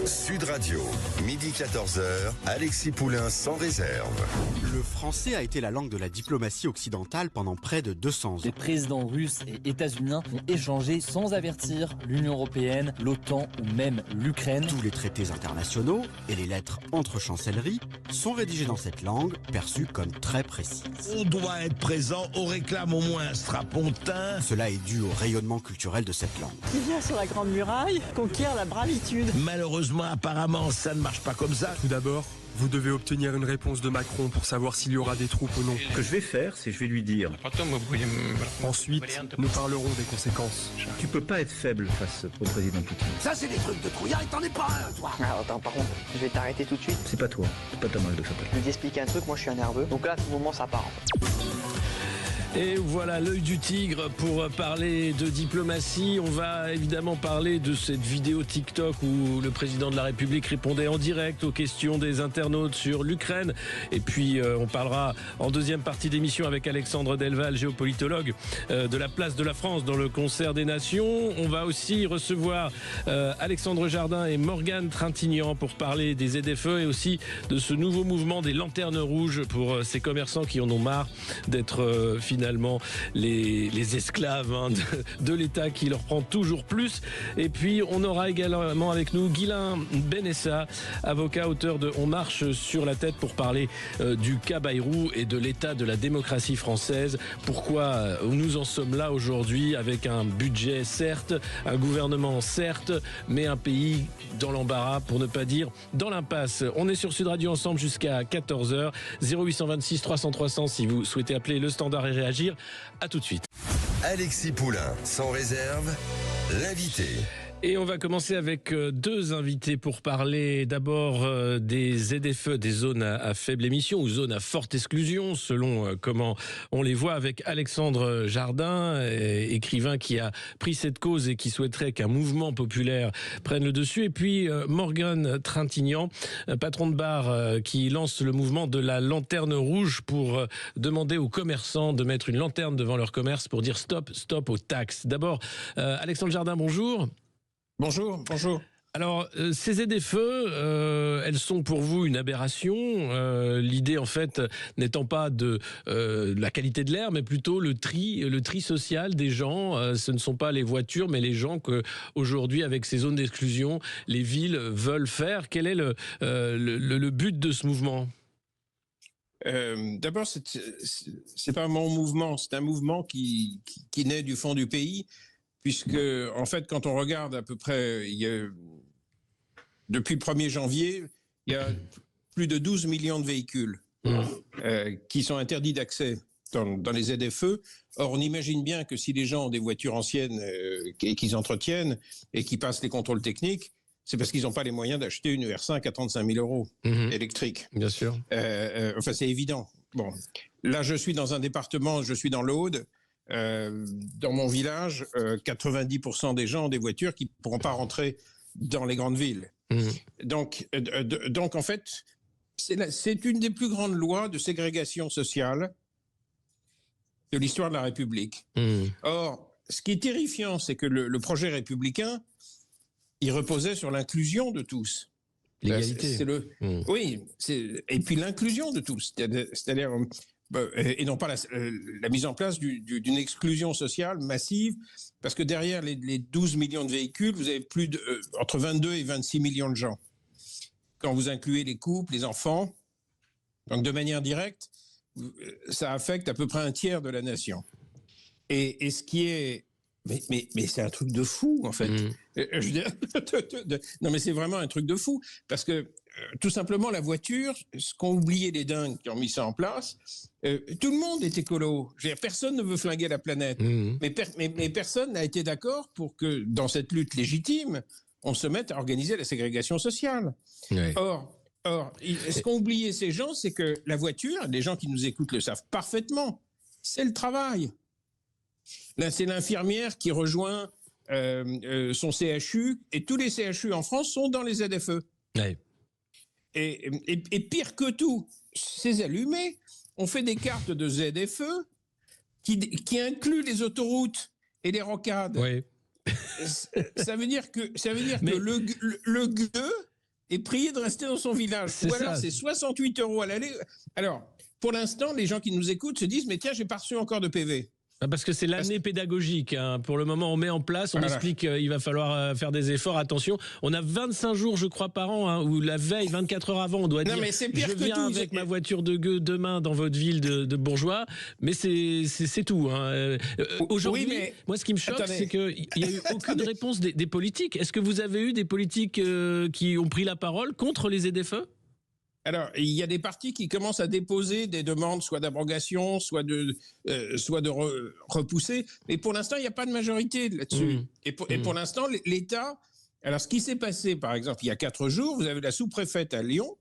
Sud Radio, midi 14h, Alexis Poulain sans réserve. Le français a été la langue de la diplomatie occidentale pendant près de 200 ans. Les présidents russes et états-uniens ont échangé sans avertir l'Union européenne, l'OTAN ou même l'Ukraine. Tous les traités internationaux et les lettres entre chancelleries sont rédigés dans cette langue, perçue comme très précise. On doit être présent, on réclame au moins un strapontin. Cela est dû au rayonnement culturel de cette langue. Il vient sur la Grande Muraille conquérir la bravitude. Malheureusement, apparemment, ça ne marche pas comme ça. Tout d'abord, vous devez obtenir une réponse de Macron pour savoir s'il y aura des troupes ou non. Ce que je vais faire, c'est je vais lui dire. Ensuite, nous parlerons des conséquences. Tu peux pas être faible face au président Poutine. Ça, c'est des trucs de trouillard et t'en es pas un, toi. Alors attends, par contre, je vais t'arrêter tout de suite. C'est pas toi, c'est pas ta marque de fabrique. Je vais t'expliquer un truc, moi je suis un nerveux. Donc là, à tout moment, ça part. Et voilà l'œil du tigre pour parler de diplomatie. On va évidemment parler de cette vidéo TikTok où le président de la République répondait en direct aux questions des internautes sur l'Ukraine. Et puis on parlera en deuxième partie d'émission avec Alexandre Delval, géopolitologue, de la place de la France dans le concert des nations. On va aussi recevoir Alexandre Jardin et Morgane Trintignant pour parler des ZFE et aussi de ce nouveau mouvement des lanternes rouges pour ces commerçants qui en ont marre d'être finalement les esclaves de l'État qui leur prend toujours plus. Et puis on aura également avec nous Guilain Benessa, avocat, auteur de On marche sur la tête, pour parler du cas Bayrou et de l'état de la démocratie française. Pourquoi nous en sommes là aujourd'hui, avec un budget certes, un gouvernement certes, mais un pays dans l'embarras, pour ne pas dire dans l'impasse. On est sur Sud Radio ensemble jusqu'à 14h. 0826 300 300 si vous souhaitez appeler le standard et réagir. À tout de suite. Alexis Poulain sans réserve, l'invité. Et on va commencer avec deux invités pour parler d'abord des ZFE, des zones à faible émission ou zones à forte exclusion, selon comment on les voit, avec Alexandre Jardin, écrivain qui a pris cette cause et qui souhaiterait qu'un mouvement populaire prenne le dessus. Et puis Morgane Trintignant, patron de bar, qui lance le mouvement de la lanterne rouge pour demander aux commerçants de mettre une lanterne devant leur commerce pour dire stop aux taxes. D'abord, Alexandre Jardin, bonjour. Bonjour. Alors, ces ZFE, elles sont pour vous une aberration. L'idée, en fait, n'étant pas de la qualité de l'air, mais plutôt le tri social des gens. Ce ne sont pas les voitures, mais les gens que, aujourd'hui, avec ces zones d'exclusion, les villes veulent faire. Quel est le but de ce mouvement ? D'abord, c'est pas mon mouvement, c'est un mouvement qui naît du fond du pays. Puisque, en fait, quand on regarde à peu près, depuis le 1er janvier, il y a plus de 12 millions de véhicules qui sont interdits d'accès dans les ZFE. Or, on imagine bien que si les gens ont des voitures anciennes qu'ils entretiennent et qui passent les contrôles techniques, c'est parce qu'ils n'ont pas les moyens d'acheter une R5 à 35 000 euros électrique. Bien sûr. Enfin, c'est évident. Bon, là, je suis dans un département, je suis dans l'Aude. Dans mon village, 90% des gens ont des voitures qui ne pourront pas rentrer dans les grandes villes. Donc, en fait, c'est une des plus grandes lois de ségrégation sociale de l'histoire de la République. Or, ce qui est terrifiant, c'est que le projet républicain, il reposait sur l'inclusion de tous. L'égalité. Oui, et puis l'inclusion de tous. C'est-à-dire... et non pas la mise en place d'une exclusion sociale massive, parce que derrière les 12 millions de véhicules, vous avez entre 22 et 26 millions de gens. Quand vous incluez les couples, les enfants, donc de manière directe, ça affecte à peu près un tiers de la nation. Et ce qui est... Mais c'est un truc de fou, en fait. Je veux dire, non, mais c'est vraiment un truc de fou, parce que tout simplement, la voiture, ce qu'ont oublié les dingues qui ont mis ça en place, tout le monde est écolo. Je veux dire, personne ne veut flinguer la planète. Mais personne n'a été d'accord pour que, dans cette lutte légitime, on se mette à organiser la ségrégation sociale. Ouais. Or, ce qu'ont oublié ces gens, c'est que la voiture, les gens qui nous écoutent le savent parfaitement, c'est le travail. Là, c'est l'infirmière qui rejoint son CHU, et tous les CHU en France sont dans les ZFE. Ouais. Et pire que tout, ces allumés ont fait des cartes de ZFE qui incluent les autoroutes et les rocades. Oui. Ça veut dire que le gueux et prier de rester dans son village. Ou alors c'est 68 € à l'aller. Alors, pour l'instant, les gens qui nous écoutent se disent, mais tiens, j'ai pas reçu encore de PV. Parce que c'est l'année pédagogique. Hein. Pour le moment, on met en place, on explique qu'il va falloir faire des efforts. Attention, on a 25 jours, je crois, par an, hein, où la veille, 24 heures avant, on doit dire mais c'est pire je que viens tout. avec ma voiture de gueux demain dans votre ville de Bourgeois. Mais c'est tout. Hein. Aujourd'hui, moi, ce qui me choque, c'est qu'il n'y a eu aucune réponse des politiques. Est-ce que vous avez eu des politiques qui ont pris la parole contre les ZFE ? Alors, il y a des partis qui commencent à déposer des demandes, soit d'abrogation, soit de repousser. Mais pour l'instant, il n'y a pas de majorité là-dessus. Et pour l'instant, l'État... Alors, ce qui s'est passé, par exemple, il y a 4 jours, vous avez la sous-préfète à Lyon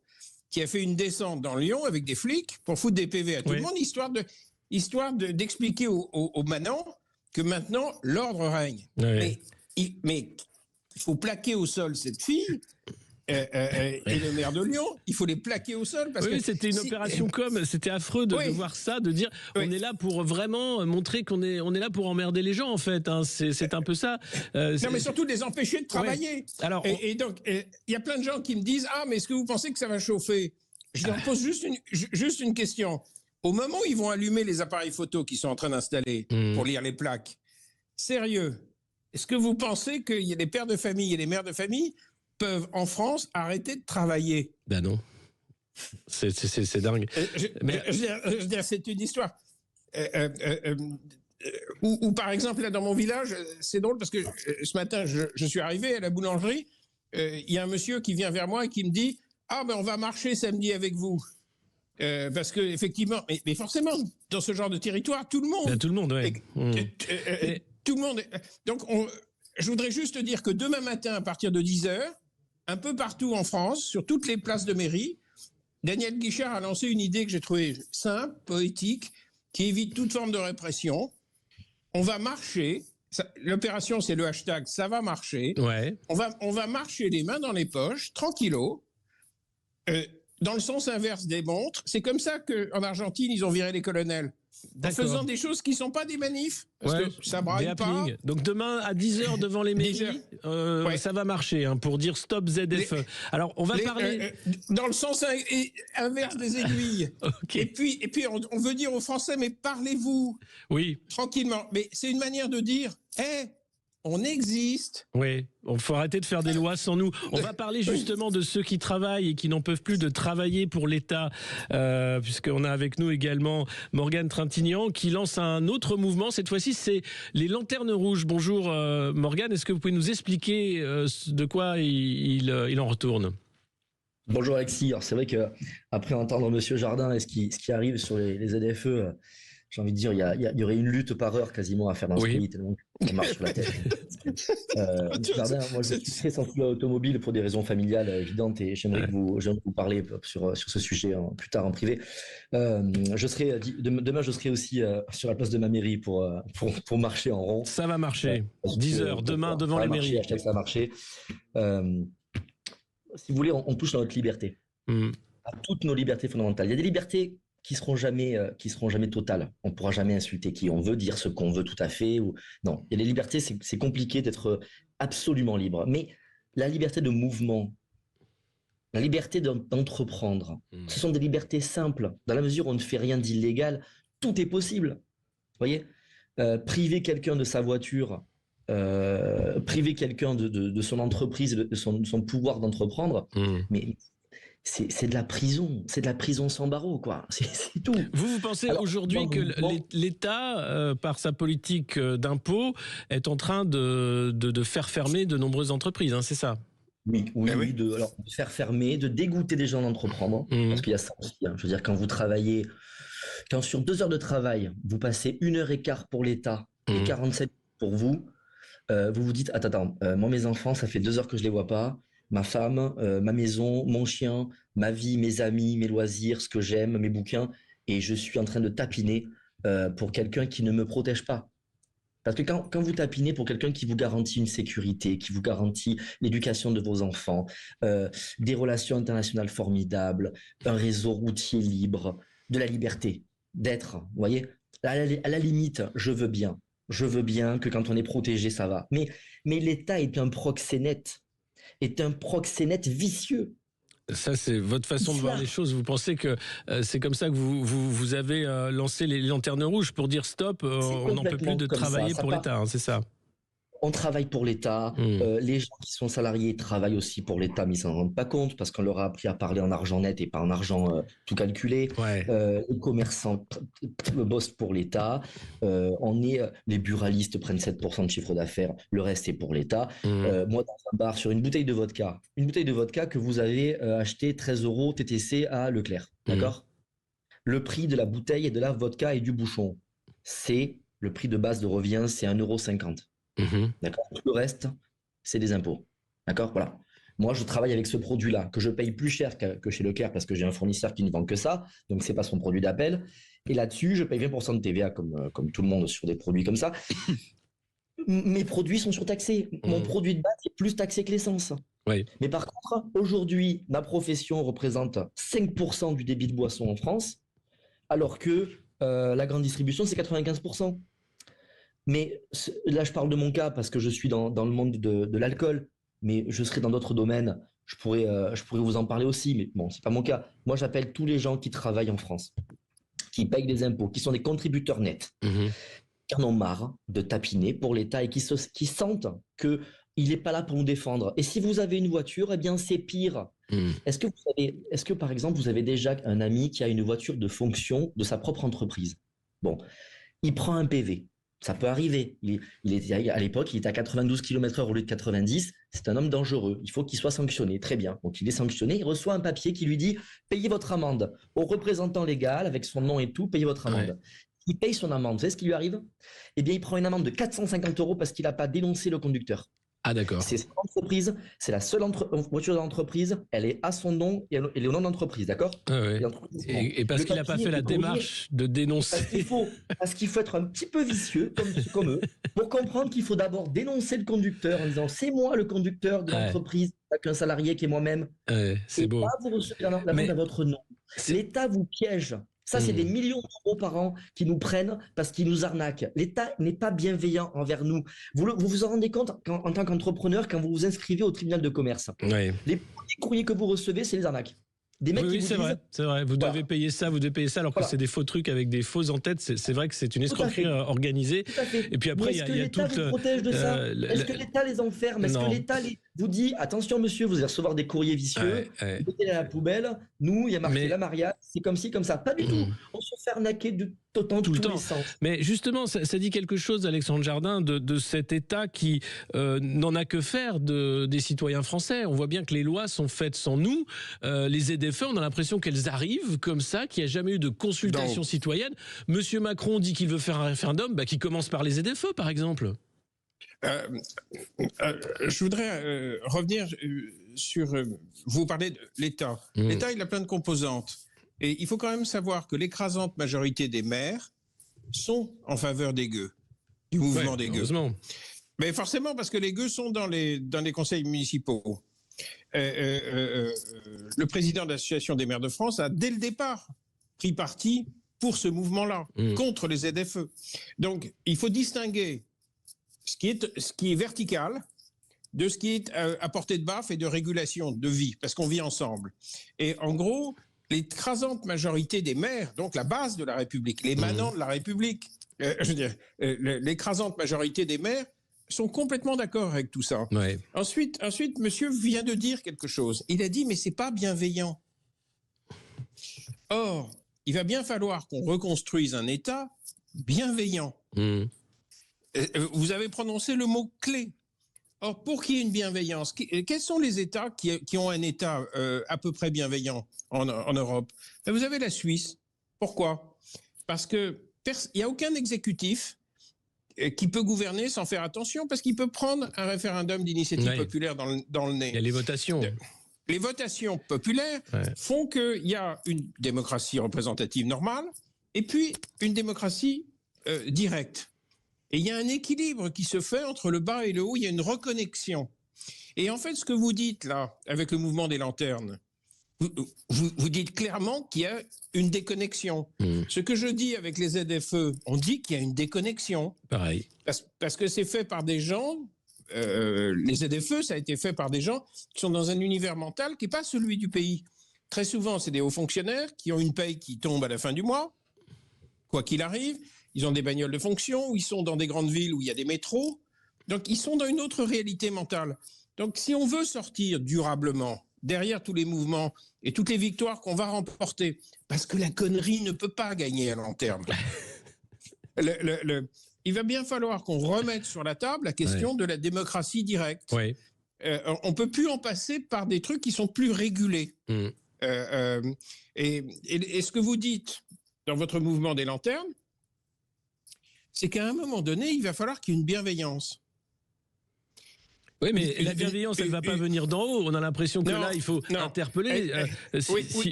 qui a fait une descente dans Lyon avec des flics pour foutre des PV à tout le monde, histoire d'expliquer aux manants que maintenant, l'ordre règne. Mais il faut plaquer au sol cette fille... et le maire de Lyon, il faut les plaquer au sol. Parce que c'était une opération com, c'était affreux de voir ça, de dire on est là pour vraiment montrer qu'on est là pour emmerder les gens en fait. Hein, c'est un peu ça. Non mais surtout les empêcher de travailler. Alors, et donc, il y a plein de gens qui me disent mais est-ce que vous pensez que ça va chauffer ? Je leur pose juste une question. Au moment où ils vont allumer les appareils photo qu'ils sont en train d'installer pour lire les plaques, sérieux, est-ce que vous pensez qu'il y a les pères de famille et les mères de famille peuvent en France arrêter de travailler? Ben non. C'est dingue. Je veux dire, c'est une histoire. Ou par exemple, là dans mon village, c'est drôle parce que ce matin, je suis arrivé à la boulangerie, il y a un monsieur qui vient vers moi et qui me dit « Ah, ben on va marcher samedi avec vous ». Parce que effectivement, mais forcément, dans ce genre de territoire, tout le monde... Ben, tout le monde, oui. Tout le monde... Donc, je voudrais juste dire que demain matin, à partir de 10h, un peu partout en France, sur toutes les places de mairie, Daniel Guichard a lancé une idée que j'ai trouvée simple, poétique, qui évite toute forme de répression. On va marcher, l'opération c'est le hashtag « ça va marcher ». On va marcher les mains dans les poches, tranquillo, dans le sens inverse des montres. C'est comme ça qu'en Argentine, ils ont viré les colonels. En faisant des choses qui ne sont pas des manifs. Parce que ça braille pas. Donc demain, à 10h devant les mairies, ça va marcher pour dire stop ZFE. Alors, on va parler... dans le sens inverse des aiguilles. Et puis on veut dire aux Français, mais parlez-vous. Oui. Tranquillement. Mais c'est une manière de dire, on existe. Oui, il faut arrêter de faire des lois sans nous. On va parler justement de ceux qui travaillent et qui n'en peuvent plus de travailler pour l'État, puisqu'on a avec nous également Morgane Trintignant qui lance un autre mouvement. Cette fois-ci, c'est les Lanternes Rouges. Bonjour Morgane, est-ce que vous pouvez nous expliquer de quoi il en retourne ? Bonjour Alexis. Alors c'est vrai qu'après entendre Monsieur Jardin et ce qui arrive sur les ZFE, j'ai envie de dire, il y aurait une lutte par heure quasiment à faire dans ce pays, tellement ça marche sur la tête. Jardin, moi je suis très sensible à l'automobile pour des raisons familiales évidentes et j'aimerais vous parler sur ce sujet plus tard en privé. Demain je serai aussi sur la place de ma mairie pour marcher en rond. Ça va marcher. 10h demain devant les mairies. Hashtag ça va marcher. Si vous voulez, on touche à notre liberté, à toutes nos libertés fondamentales. Il y a des libertés qui seront jamais totales. On pourra jamais insulter qui on veut, dire ce qu'on veut tout à fait. Non, il y a des libertés, c'est compliqué d'être absolument libre. Mais la liberté de mouvement, la liberté d'entreprendre, ce sont des libertés simples. Dans la mesure où on ne fait rien d'illégal, tout est possible. Vous voyez, priver quelqu'un de sa voiture, priver quelqu'un de son entreprise, de son pouvoir d'entreprendre, mais c'est de la prison sans barreaux, quoi. C'est tout. Vous pensez aujourd'hui que l'État, par sa politique d'impôt, est en train de faire fermer de nombreuses entreprises, c'est ça ? Oui, de faire fermer, de dégoûter des gens d'entreprendre, parce qu'il y a ça aussi. Je veux dire, quand sur 2 heures de travail, vous passez 1h15 pour l'État et 47 pour vous, vous vous dites, attends, moi mes enfants, ça fait 2 heures que je les vois pas. Ma femme, ma maison, mon chien, ma vie, mes amis, mes loisirs, ce que j'aime, mes bouquins, et je suis en train de tapiner pour quelqu'un qui ne me protège pas. Parce que quand vous tapinez pour quelqu'un qui vous garantit une sécurité, qui vous garantit l'éducation de vos enfants, des relations internationales formidables, un réseau routier libre, de la liberté d'être, vous voyez, à la limite, je veux bien que quand on est protégé, ça va. Mais l'État est un proxénète vicieux. Ça, c'est votre façon de voir les choses. Vous pensez que c'est comme ça que vous avez lancé les lanternes rouges pour dire stop, on n'en peut plus de travailler pour l'État, hein, c'est ça? On travaille pour l'État. Les gens qui sont salariés travaillent aussi pour l'État, mais ils s'en rendent pas compte parce qu'on leur a appris à parler en argent net et pas en argent tout calculé. Les commerçants bossent pour l'État. Les buralistes prennent 7% de chiffre d'affaires. Le reste est pour l'État. Moi, dans un bar, sur une bouteille de vodka que vous avez acheté 13 € TTC à Leclerc, d'accord? Le prix de la bouteille et de la vodka et du bouchon, c'est le prix de base de revient, c'est 1,50 €. D'accord. Tout le reste, c'est des impôts. D'accord. Voilà. Moi, je travaille avec ce produit-là que je paye plus cher que chez Leclerc parce que j'ai un fournisseur qui ne vend que ça, donc c'est pas son produit d'appel. Et là-dessus, je paye 20% de TVA comme tout le monde sur des produits comme ça. Mes produits sont surtaxés. Mon produit de base est plus taxé que l'essence. Mais par contre, aujourd'hui, ma profession représente 5% du débit de boisson en France, alors que la grande distribution, c'est 95%. Mais là, je parle de mon cas parce que je suis dans le monde de l'alcool, mais je serai dans d'autres domaines. Je pourrais vous en parler aussi, mais bon, c'est pas mon cas. Moi, j'appelle tous les gens qui travaillent en France, qui payent des impôts, qui sont des contributeurs nets, qui en ont marre de tapiner pour l'État et qui sentent qu'il n'est pas là pour nous défendre. Et si vous avez une voiture, eh bien, c'est pire. Est-ce que, par exemple, vous avez déjà un ami qui a une voiture de fonction de sa propre entreprise? Bon, il prend un PV. Ça peut arriver. À l'époque, il était à 92 km/h au lieu de 90. C'est un homme dangereux. Il faut qu'il soit sanctionné. Très bien. Donc, il est sanctionné. Il reçoit un papier qui lui dit « Payez votre amende. Au représentant légal, avec son nom et tout, payez votre amende. » Il paye son amende. Vous savez ce qui lui arrive? Eh bien, il prend une amende de 450 € parce qu'il n'a pas dénoncé le conducteur. Ah d'accord. C'est son entreprise, c'est la seule voiture de l'entreprise, elle est à son nom et elle est au nom de l'entreprise, d'accord? Et parce qu'il n'a pas fait la démarche de dénoncer. Parce qu'il faut être un petit peu vicieux, comme eux, pour comprendre qu'il faut d'abord dénoncer le conducteur en disant c'est moi le conducteur de l'entreprise, pas qu'un salarié qui est moi-même. C'est beau. Pas vous recevez l'amende à votre nom. L'État vous piège. Ça, c'est des millions d'euros par an qui nous prennent parce qu'ils nous arnaquent. L'État n'est pas bienveillant envers nous. Vous vous en rendez compte en tant qu'entrepreneur quand vous vous inscrivez au tribunal de commerce. Les courriers que vous recevez, c'est les arnaques. Des mecs oui, c'est vrai. Vous devez payer ça, alors que c'est des faux trucs avec des faux en-têtes. C'est vrai que c'est une escroquerie organisée. Et puis après, il y a tout. Est-ce que l'État vous protège de ça? Est-ce que l'État les enferme? Est-ce que l'État vous dit attention monsieur, vous allez recevoir des courriers vicieux, vous mettez à la poubelle, nous, il y a marqué la mariage, c'est comme ci, comme ça. Pas du tout. On se fait arnaquer tout le temps. Mais justement, ça dit quelque chose, Alexandre Jardin, de cet État qui n'en a que faire des citoyens français. On voit bien que les lois sont faites sans nous. Les ZFE, on a l'impression qu'elles arrivent comme ça, qu'il n'y a jamais eu de consultation citoyenne. Monsieur Macron dit qu'il veut faire un référendum, qui commence par les ZFE, par exemple. Je voudrais revenir sur... vous parlez de l'État. L'État, il a plein de composantes. Et il faut quand même savoir que l'écrasante majorité des maires sont en faveur des gueux, du mouvement des gueux. Mais forcément, parce que les gueux sont dans les conseils municipaux. Le président de l'Association des maires de France a, dès le départ, pris parti pour ce mouvement-là, contre les ZFE. Donc, il faut distinguer ce qui est vertical de ce qui est à portée de baffe et de régulation de vie, parce qu'on vit ensemble. Et en gros, l'écrasante majorité des maires, donc la base de la République, les manants de la République, l'écrasante majorité des maires sont complètement d'accord avec tout ça. Ensuite, monsieur vient de dire quelque chose. Il a dit, mais c'est pas bienveillant. Or, il va bien falloir qu'on reconstruise un État bienveillant. Vous avez prononcé le mot clé. Or, pour qu'il y ait une bienveillance, quels sont les États qui ont un État à peu près bienveillant en Europe? Vous avez la Suisse. Pourquoi? Parce qu'il n'y a aucun exécutif qui peut gouverner sans faire attention, parce qu'il peut prendre un référendum d'initiative populaire dans le nez. Il y a les votations. Les votations populaires font qu'il y a une démocratie représentative normale et puis une démocratie directe. Et il y a un équilibre qui se fait entre le bas et le haut, il y a une reconnexion. Et en fait, ce que vous dites là, avec le mouvement des lanternes, vous dites clairement qu'il y a une déconnexion. Ce que je dis avec les ZFE, on dit qu'il y a une déconnexion. Pareil. Parce que c'est fait par des gens les ZFE, ça a été fait par des gens qui sont dans un univers mental qui n'est pas celui du pays. Très souvent, c'est des hauts fonctionnaires qui ont une paye qui tombe à la fin du mois, quoi qu'il arrive. Ils ont des bagnoles de fonction, ou ils sont dans des grandes villes où il y a des métros. Donc, ils sont dans une autre réalité mentale. Donc, si on veut sortir durablement derrière tous les mouvements et toutes les victoires qu'on va remporter, parce que la connerie ne peut pas gagner à long terme, il va bien falloir qu'on remette sur la table la question de la démocratie directe. Ouais. On ne peut plus en passer par des trucs qui sont plus régulés. Et ce que vous dites dans votre mouvement des lanternes, c'est qu'à un moment donné, il va falloir qu'il y ait une bienveillance. Oui, mais la bienveillance, elle ne va pas venir d'en haut. On a l'impression que là, il faut interpeller. Oui,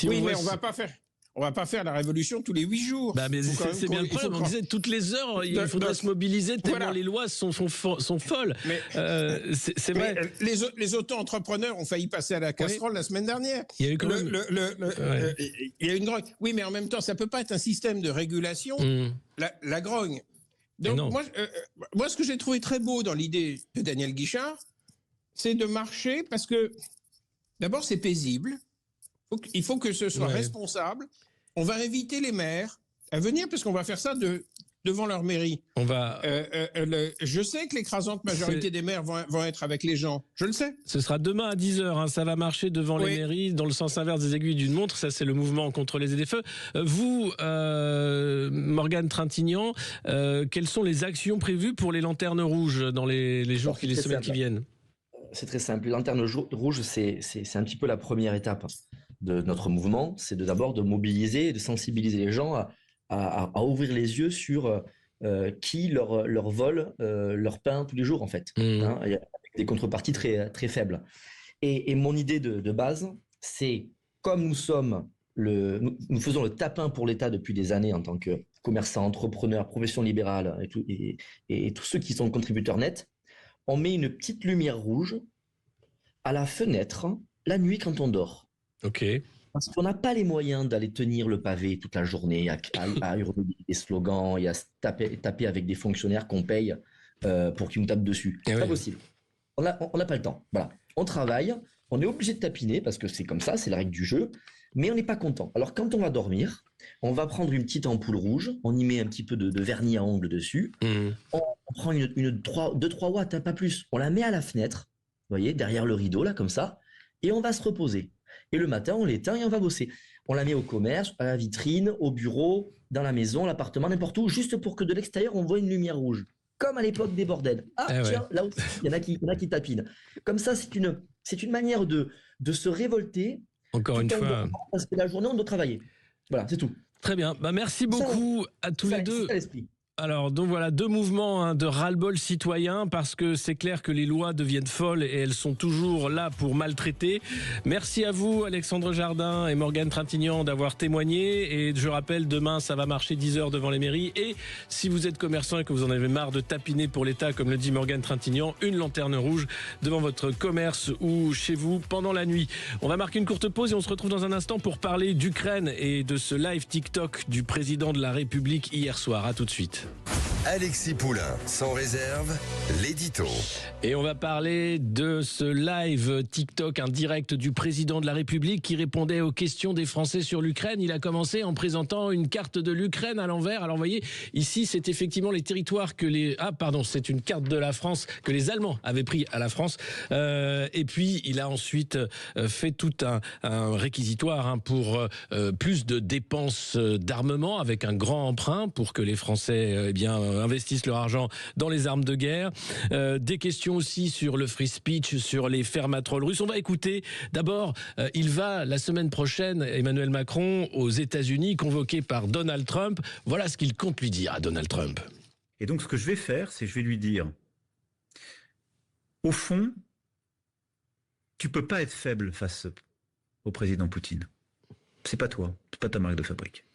mais on ne va pas faire la révolution tous les 8 jours. Bah, mais c'est bien le problème. On disait toutes les heures, il faudrait se mobiliser tellement les lois sont folles. C'est vrai. Les auto-entrepreneurs ont failli passer à la casserole la semaine dernière. Il y a eu quand même... il y a une grogne. Oui, mais en même temps, ça ne peut pas être un système de régulation. La grogne. Donc, moi, ce que j'ai trouvé très beau dans l'idée de Daniel Guichard, c'est de marcher parce que, d'abord, c'est paisible. Il faut que ce soit responsable. On va inviter les maires à venir parce qu'on va faire ça devant leur mairie. Je sais que l'écrasante majorité des maires vont être avec les gens. Je le sais. Ce sera demain à 10h. Ça va marcher devant les mairies dans le sens inverse des aiguilles d'une montre. Ça, c'est le mouvement contre les ZFE. Vous, Morgane Trintignant, quelles sont les actions prévues pour les lanternes rouges dans les jours et les semaines qui viennent? C'est très simple. Les lanternes rouges, c'est un petit peu la première étape de notre mouvement. C'est d'abord de mobiliser et de sensibiliser les gens à ouvrir les yeux sur qui leur vole leur pain tous les jours, en fait, avec des contreparties très, très faibles. Et mon idée de base, c'est comme nous faisons le tapin pour l'État depuis des années en tant que commerçants, entrepreneurs, profession libérale et tous ceux qui sont contributeurs nets, on met une petite lumière rouge à la fenêtre la nuit quand on dort. Ok. Parce qu'on n'a pas les moyens d'aller tenir le pavé toute la journée, à hurler des slogans et à se taper avec des fonctionnaires qu'on paye pour qu'ils nous tapent dessus. C'est pas possible. On n'a pas le temps. Voilà. On travaille, on est obligé de tapiner parce que c'est comme ça, c'est la règle du jeu, mais on n'est pas content. Alors quand on va dormir, on va prendre une petite ampoule rouge, on y met un petit peu de vernis à ongles dessus, on prend 2-3 watts, pas plus, on la met à la fenêtre, vous voyez, derrière le rideau, là, comme ça, et on va se reposer. Et le matin, on l'éteint et on va bosser. On la met au commerce, à la vitrine, au bureau, dans la maison, l'appartement, n'importe où, juste pour que de l'extérieur, on voit une lumière rouge. Comme à l'époque des bordels. Tiens, là aussi, il y en a qui tapinent. Comme ça, c'est une manière de se révolter. Encore une fois. Parce que la journée, on doit travailler. Voilà, c'est tout. Très bien. Merci beaucoup à tous les deux. Alors, donc voilà, 2 mouvements de ras-le-bol citoyen, parce que c'est clair que les lois deviennent folles et elles sont toujours là pour maltraiter. Merci à vous, Alexandre Jardin et Morgane Trintignant, d'avoir témoigné. Et je rappelle, demain, ça va marcher 10h devant les mairies. Et si vous êtes commerçant et que vous en avez marre de tapiner pour l'État, comme le dit Morgane Trintignant, une lanterne rouge devant votre commerce ou chez vous pendant la nuit. On va marquer une courte pause et on se retrouve dans un instant pour parler d'Ukraine et de ce live TikTok du président de la République hier soir. À tout de suite. Alexis Poulain, sans réserve, l'édito. Et on va parler de ce live TikTok, un direct du président de la République qui répondait aux questions des Français sur l'Ukraine. Il a commencé en présentant une carte de l'Ukraine à l'envers. Alors vous voyez, ici c'est effectivement les territoires que c'est une carte de la France que les Allemands avaient pris à la France. Et puis il a ensuite fait tout un réquisitoire pour plus de dépenses d'armement avec un grand emprunt pour que les Français investissent leur argent dans les armes de guerre. Des questions aussi sur le free speech, sur les fermatrolles russes. On va écouter. D'abord, il va la semaine prochaine, Emmanuel Macron, aux États-Unis, convoqué par Donald Trump. Voilà ce qu'il compte lui dire à Donald Trump. Et donc, ce que je vais faire, c'est je vais lui dire, au fond, tu peux pas être faible face au président Poutine. C'est pas toi, c'est pas ta marque de fabrique.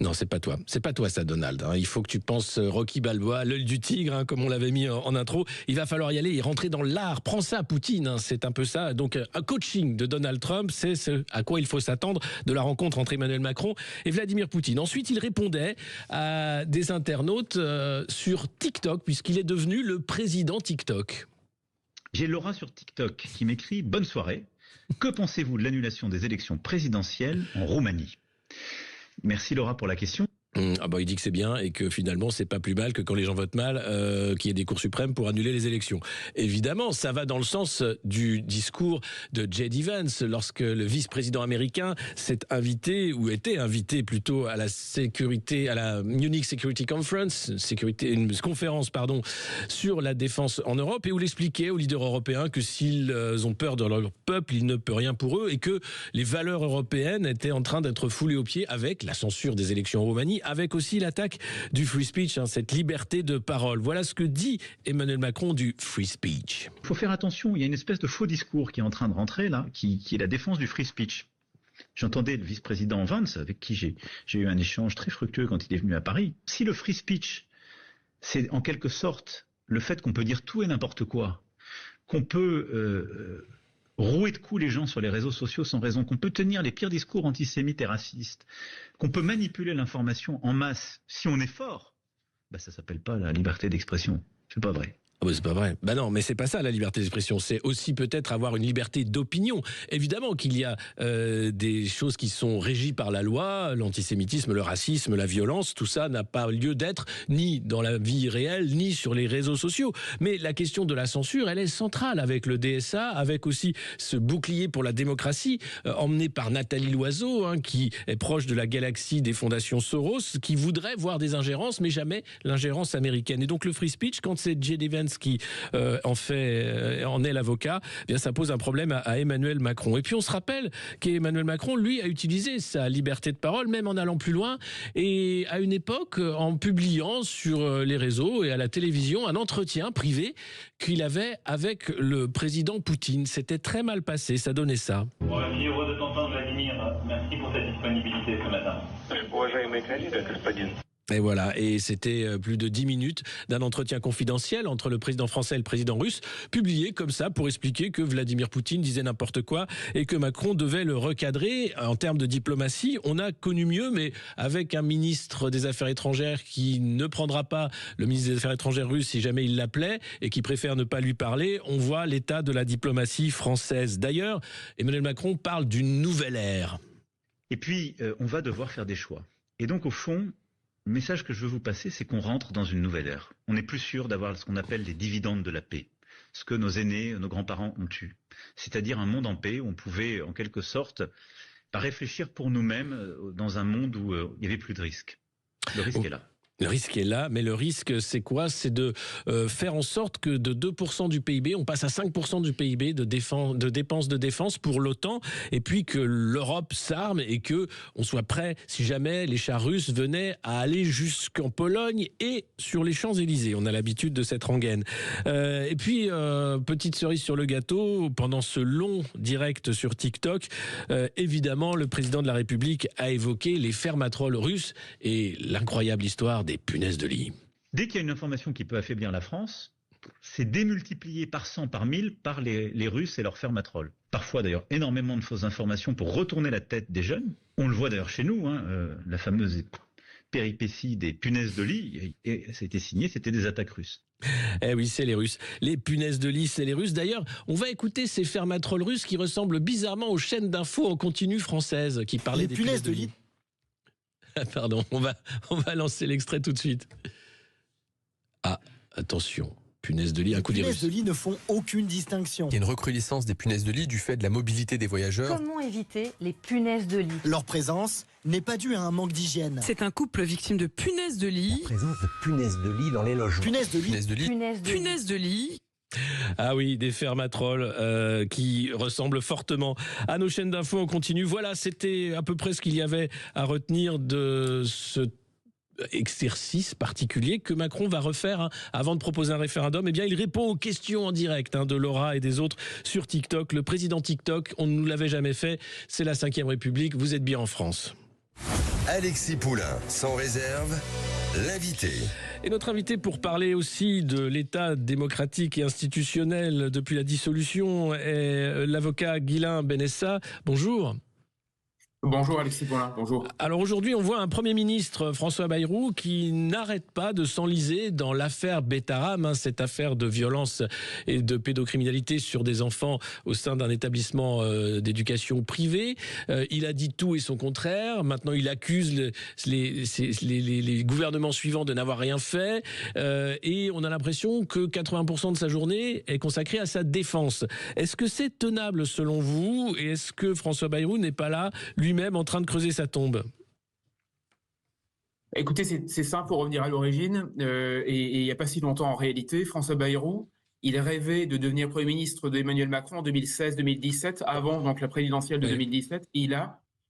Non, c'est pas toi ça, Donald. Il faut que tu penses Rocky Balboa, l'œil du tigre, comme on l'avait mis en intro. Il va falloir y aller et rentrer dans l'art. Prends ça, Poutine, c'est un peu ça. Donc, un coaching de Donald Trump, c'est ce à quoi il faut s'attendre de la rencontre entre Emmanuel Macron et Vladimir Poutine. Ensuite, il répondait à des internautes sur TikTok, puisqu'il est devenu le président TikTok. J'ai Laura sur TikTok qui m'écrit « Bonne soirée. Que pensez-vous de l'annulation des élections présidentielles en Roumanie ?» Merci Laura pour la question. Il dit que c'est bien et que finalement c'est pas plus mal que quand les gens votent mal qu'il y ait des cours suprêmes pour annuler les élections. Évidemment, ça va dans le sens du discours de J.D. Vance lorsque le vice-président américain s'est invité ou était invité plutôt à la Munich Security Conference, une conférence sur la défense en Europe, et où il expliquait aux leaders européens que s'ils ont peur de leur peuple, il ne peut rien pour eux, et que les valeurs européennes étaient en train d'être foulées aux pieds avec la censure des élections en Roumanie, avec aussi l'attaque du free speech, cette liberté de parole. Voilà ce que dit Emmanuel Macron du free speech. Il faut faire attention, il y a une espèce de faux discours qui est en train de rentrer là, qui est la défense du free speech. J'entendais le vice-président Vance, avec qui j'ai eu un échange très fructueux quand il est venu à Paris. Si le free speech, c'est en quelque sorte le fait qu'on peut dire tout et n'importe quoi, qu'on peut rouer de coups les gens sur les réseaux sociaux sans raison, qu'on peut tenir les pires discours antisémites et racistes, qu'on peut manipuler l'information en masse si on est fort, ça s'appelle pas la liberté d'expression. C'est pas vrai. C'est pas vrai. Non, mais c'est pas ça la liberté d'expression. C'est aussi peut-être avoir une liberté d'opinion. Évidemment qu'il y a des choses qui sont régies par la loi, l'antisémitisme, le racisme, la violence, tout ça n'a pas lieu d'être ni dans la vie réelle, ni sur les réseaux sociaux. Mais la question de la censure, elle est centrale avec le DSA, avec aussi ce bouclier pour la démocratie, emmené par Nathalie Loiseau, qui est proche de la galaxie des fondations Soros, qui voudrait voir des ingérences, mais jamais l'ingérence américaine. Et donc le free speech, quand c'est J.D. Vance qui en est l'avocat, ça pose un problème à Emmanuel Macron. Et puis on se rappelle qu'Emmanuel Macron, lui, a utilisé sa liberté de parole, même en allant plus loin, et à une époque, en publiant sur les réseaux et à la télévision un entretien privé qu'il avait avec le président Poutine. C'était très mal passé, ça donnait ça. Je suis heureux de t'entendre, Vladimir. Merci pour ta disponibilité ce matin. Et voilà, et c'était plus de 10 minutes d'un entretien confidentiel entre le président français et le président russe, publié comme ça pour expliquer que Vladimir Poutine disait n'importe quoi et que Macron devait le recadrer. En termes de diplomatie, on a connu mieux, mais avec un ministre des Affaires étrangères qui ne prendra pas le ministre des Affaires étrangères russe si jamais il l'appelait et qui préfère ne pas lui parler, on voit l'état de la diplomatie française. D'ailleurs, Emmanuel Macron parle d'une nouvelle ère. Et puis, on va devoir faire des choix. Et donc, au fond, le message que je veux vous passer, c'est qu'on rentre dans une nouvelle ère. On n'est plus sûr d'avoir ce qu'on appelle les dividendes de la paix, ce que nos aînés, nos grands-parents ont eu. C'est-à-dire un monde en paix où on pouvait, en quelque sorte, réfléchir pour nous-mêmes dans un monde où il n'y avait plus de risques. Le risque est là. Le risque est là, mais le risque, c'est quoi? C'est de faire en sorte que de 2% du PIB, on passe à 5% du PIB de dépenses de défense pour l'OTAN, et puis que l'Europe s'arme et que on soit prêt si jamais les chars russes venaient à aller jusqu'en Pologne et sur les Champs-Élysées. On a l'habitude de cette rengaine. Et puis, petite cerise sur le gâteau, pendant ce long direct sur TikTok, évidemment, le président de la République a évoqué les fermatrolles russes et l'incroyable histoire des punaises de lit. Dès qu'il y a une information qui peut affaiblir la France, c'est démultiplié par 100, par 1000 par les Russes et leurs fermatrolles. Parfois d'ailleurs énormément de fausses informations pour retourner la tête des jeunes. On le voit d'ailleurs chez nous, la fameuse péripétie des punaises de lit, et ça a été signé, c'était des attaques russes. Eh oui, c'est les Russes. Les punaises de lit, c'est les Russes. D'ailleurs, on va écouter ces fermatrolles russes qui ressemblent bizarrement aux chaînes d'infos en continu françaises qui parlaient des punaises de lit. Pardon, on va lancer l'extrait tout de suite. Ah, attention, punaises de lit, un coup des Russes. Les punaises de lit ne font aucune distinction. Il y a une recrudescence des punaises de lit du fait de la mobilité des voyageurs. Comment éviter les punaises de lit? Leur présence n'est pas due à un manque d'hygiène. C'est un couple victime de punaises de lit. La présence de punaises de lit dans les logements. Punaises de lit. Punaises de lit. Punaises de lit. Ah oui, des fermatrolles qui ressemblent fortement à nos chaînes d'infos en continu. Voilà, c'était à peu près ce qu'il y avait à retenir de ce exercice particulier que Macron va refaire avant de proposer un référendum. Eh bien, il répond aux questions en direct de Laura et des autres sur TikTok. Le président TikTok, on ne nous l'avait jamais fait. C'est la 5e République. Vous êtes bien en France. Alexis Poulain, sans réserve, l'invité. Et notre invité pour parler aussi de l'état démocratique et institutionnel depuis la dissolution est l'avocat Guilain Benessa. Bonjour. Bonjour Alexis Poulain, bonjour. Alors aujourd'hui, on voit un Premier ministre, François Bayrou, qui n'arrête pas de s'enliser dans l'affaire Betaram, cette affaire de violence et de pédocriminalité sur des enfants au sein d'un établissement d'éducation privée. Il a dit tout et son contraire. Maintenant, il accuse les gouvernements suivants de n'avoir rien fait. Et on a l'impression que 80% de sa journée est consacrée à sa défense. Est-ce que c'est tenable selon vous? Et est-ce que François Bayrou n'est pas là, lui-même en train de creuser sa tombe? Écoutez, c'est simple pour revenir à l'origine. Et il n'y a pas si longtemps en réalité, François Bayrou, il rêvait de devenir Premier ministre d'Emmanuel Macron en 2016-2017, avant donc la présidentielle de 2017. Et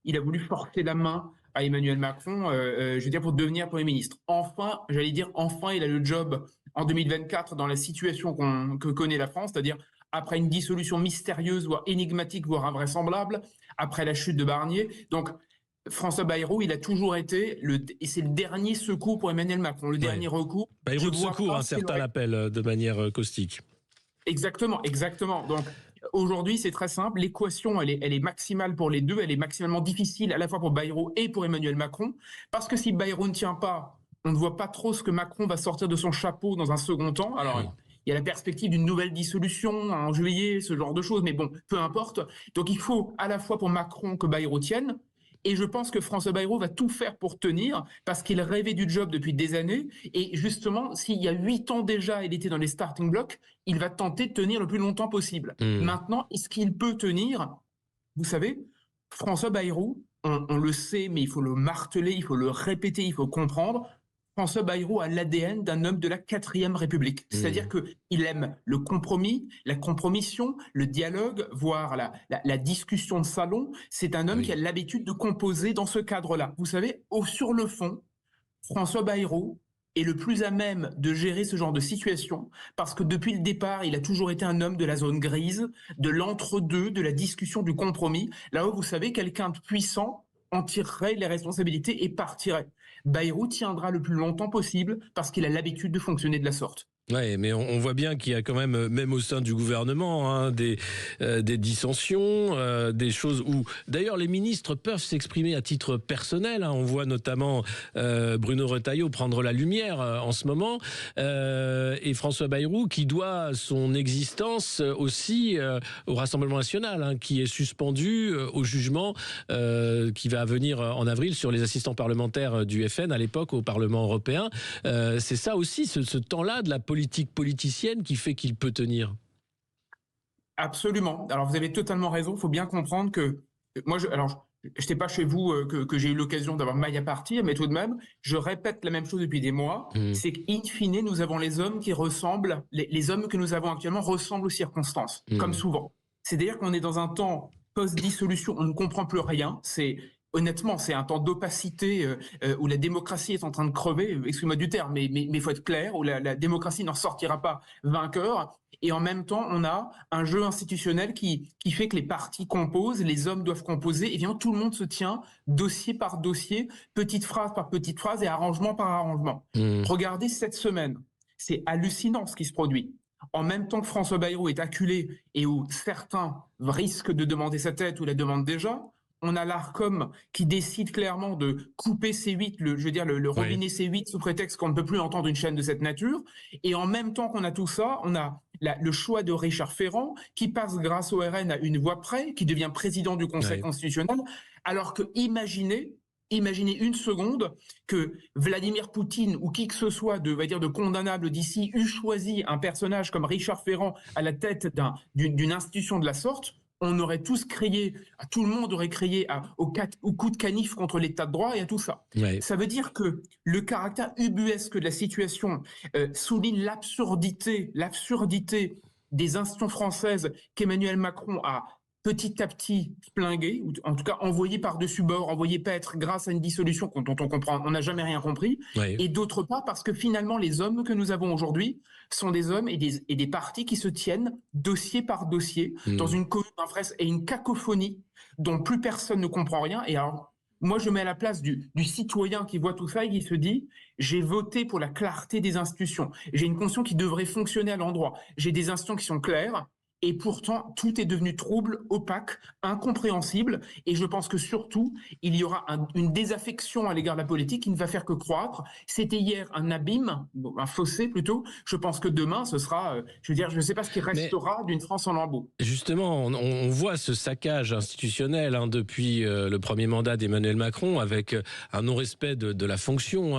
il a voulu forcer la main à Emmanuel Macron, je veux dire, pour devenir Premier ministre. Enfin, j'allais dire, enfin, il a le job en 2024 dans la situation que connaît la France, c'est-à-dire après une dissolution mystérieuse, voire énigmatique, voire invraisemblable, après la chute de Barnier. Donc, François Bayrou, il a toujours été, et c'est le dernier secours pour Emmanuel Macron, le dernier recours. Bayrou de secours, certains l'appellent de manière caustique. Exactement. Donc, aujourd'hui, c'est très simple. L'équation, elle est maximale pour les deux. Elle est maximalement difficile à la fois pour Bayrou et pour Emmanuel Macron. Parce que si Bayrou ne tient pas, on ne voit pas trop ce que Macron va sortir de son chapeau dans un second temps. Alors, il y a la perspective d'une nouvelle dissolution en juillet, ce genre de choses, mais bon, peu importe. Donc il faut à la fois pour Macron que Bayrou tienne, et je pense que François Bayrou va tout faire pour tenir, parce qu'il rêvait du job depuis des années, et justement, s'il y a 8 ans déjà, il était dans les starting blocks, il va tenter de tenir le plus longtemps possible. Maintenant, est-ce qu'il peut tenir? Vous savez, François Bayrou, on le sait, mais il faut le marteler, il faut le répéter, il faut comprendre, François Bayrou a l'ADN d'un homme de la 4e République. C'est-à-dire qu'il aime le compromis, la compromission, le dialogue, voire la discussion de salon. C'est un homme qui a l'habitude de composer dans ce cadre-là. Vous savez, sur le fond, François Bayrou est le plus à même de gérer ce genre de situation parce que depuis le départ, il a toujours été un homme de la zone grise, de l'entre-deux, de la discussion, du compromis. Là où, vous savez, quelqu'un de puissant en tirerait les responsabilités et partirait. Bayrou tiendra le plus longtemps possible parce qu'il a l'habitude de fonctionner de la sorte. Oui, mais on voit bien qu'il y a quand même au sein du gouvernement, des dissensions, des choses où, d'ailleurs, les ministres peuvent s'exprimer à titre personnel. On voit notamment Bruno Retailleau prendre la lumière en ce moment, et François Bayrou qui doit son existence aussi au Rassemblement national, qui est suspendu au jugement qui va venir en avril sur les assistants parlementaires du FN à l'époque au Parlement européen. C'est ça aussi, ce temps-là de la politique politicienne qui fait qu'il peut tenir. Absolument. Alors vous avez totalement raison. Il faut bien comprendre que moi, je n'étais pas chez vous que j'ai eu l'occasion d'avoir maille à partir, mais tout de même, je répète la même chose depuis des mois. C'est qu'in fine, nous avons les hommes qui ressemblent, les hommes que nous avons actuellement ressemblent aux circonstances, comme souvent. C'est-à-dire qu'on est dans un temps post-dissolution, on ne comprend plus rien. Honnêtement, c'est un temps d'opacité où la démocratie est en train de crever, excusez-moi du terme, mais il faut être clair, où la démocratie n'en sortira pas vainqueur. Et en même temps, on a un jeu institutionnel qui fait que les partis composent, les hommes doivent composer, et bien tout le monde se tient dossier par dossier, petite phrase par petite phrase et arrangement par arrangement. Regardez cette semaine, c'est hallucinant ce qui se produit. En même temps que François Bayrou est acculé et où certains risquent de demander sa tête ou la demandent déjà, on a l'Arcom qui décide clairement de couper C8, le robinet C8 sous prétexte qu'on ne peut plus entendre une chaîne de cette nature. Et en même temps qu'on a tout ça, on a le choix de Richard Ferrand qui passe grâce au RN à une voix près, qui devient président du Conseil constitutionnel. Alors que imaginez une seconde que Vladimir Poutine ou qui que ce soit de condamnable d'ici eût choisi un personnage comme Richard Ferrand à la tête d'une institution de la sorte. On aurait tous crié, tout le monde aurait crié au coup de canif contre l'état de droit et à tout ça. Ça veut dire que le caractère ubuesque de la situation souligne l'absurdité des institutions françaises qu'Emmanuel Macron a petit à petit splingué, ou en tout cas envoyé par-dessus bord, envoyé paître grâce à une dissolution dont on n'a jamais rien compris. Et d'autre part, parce que finalement, les hommes que nous avons aujourd'hui sont des hommes et des partis qui se tiennent dossier par dossier dans une cohue d'infresques et une cacophonie dont plus personne ne comprend rien. Et alors, moi, je mets à la place du citoyen qui voit tout ça et qui se dit « j'ai voté pour la clarté des institutions. J'ai une constitution qui devrait fonctionner à l'endroit. J'ai des institutions qui sont claires. » Et pourtant, tout est devenu trouble, opaque, incompréhensible. Et je pense que surtout, il y aura une désaffection à l'égard de la politique qui ne va faire que croître. C'était hier un abîme, un fossé plutôt. Je pense que demain, ce sera, je ne sais pas ce qui restera d'une France en lambeaux. Justement, on voit ce saccage institutionnel depuis le premier mandat d'Emmanuel Macron, avec un non-respect de la fonction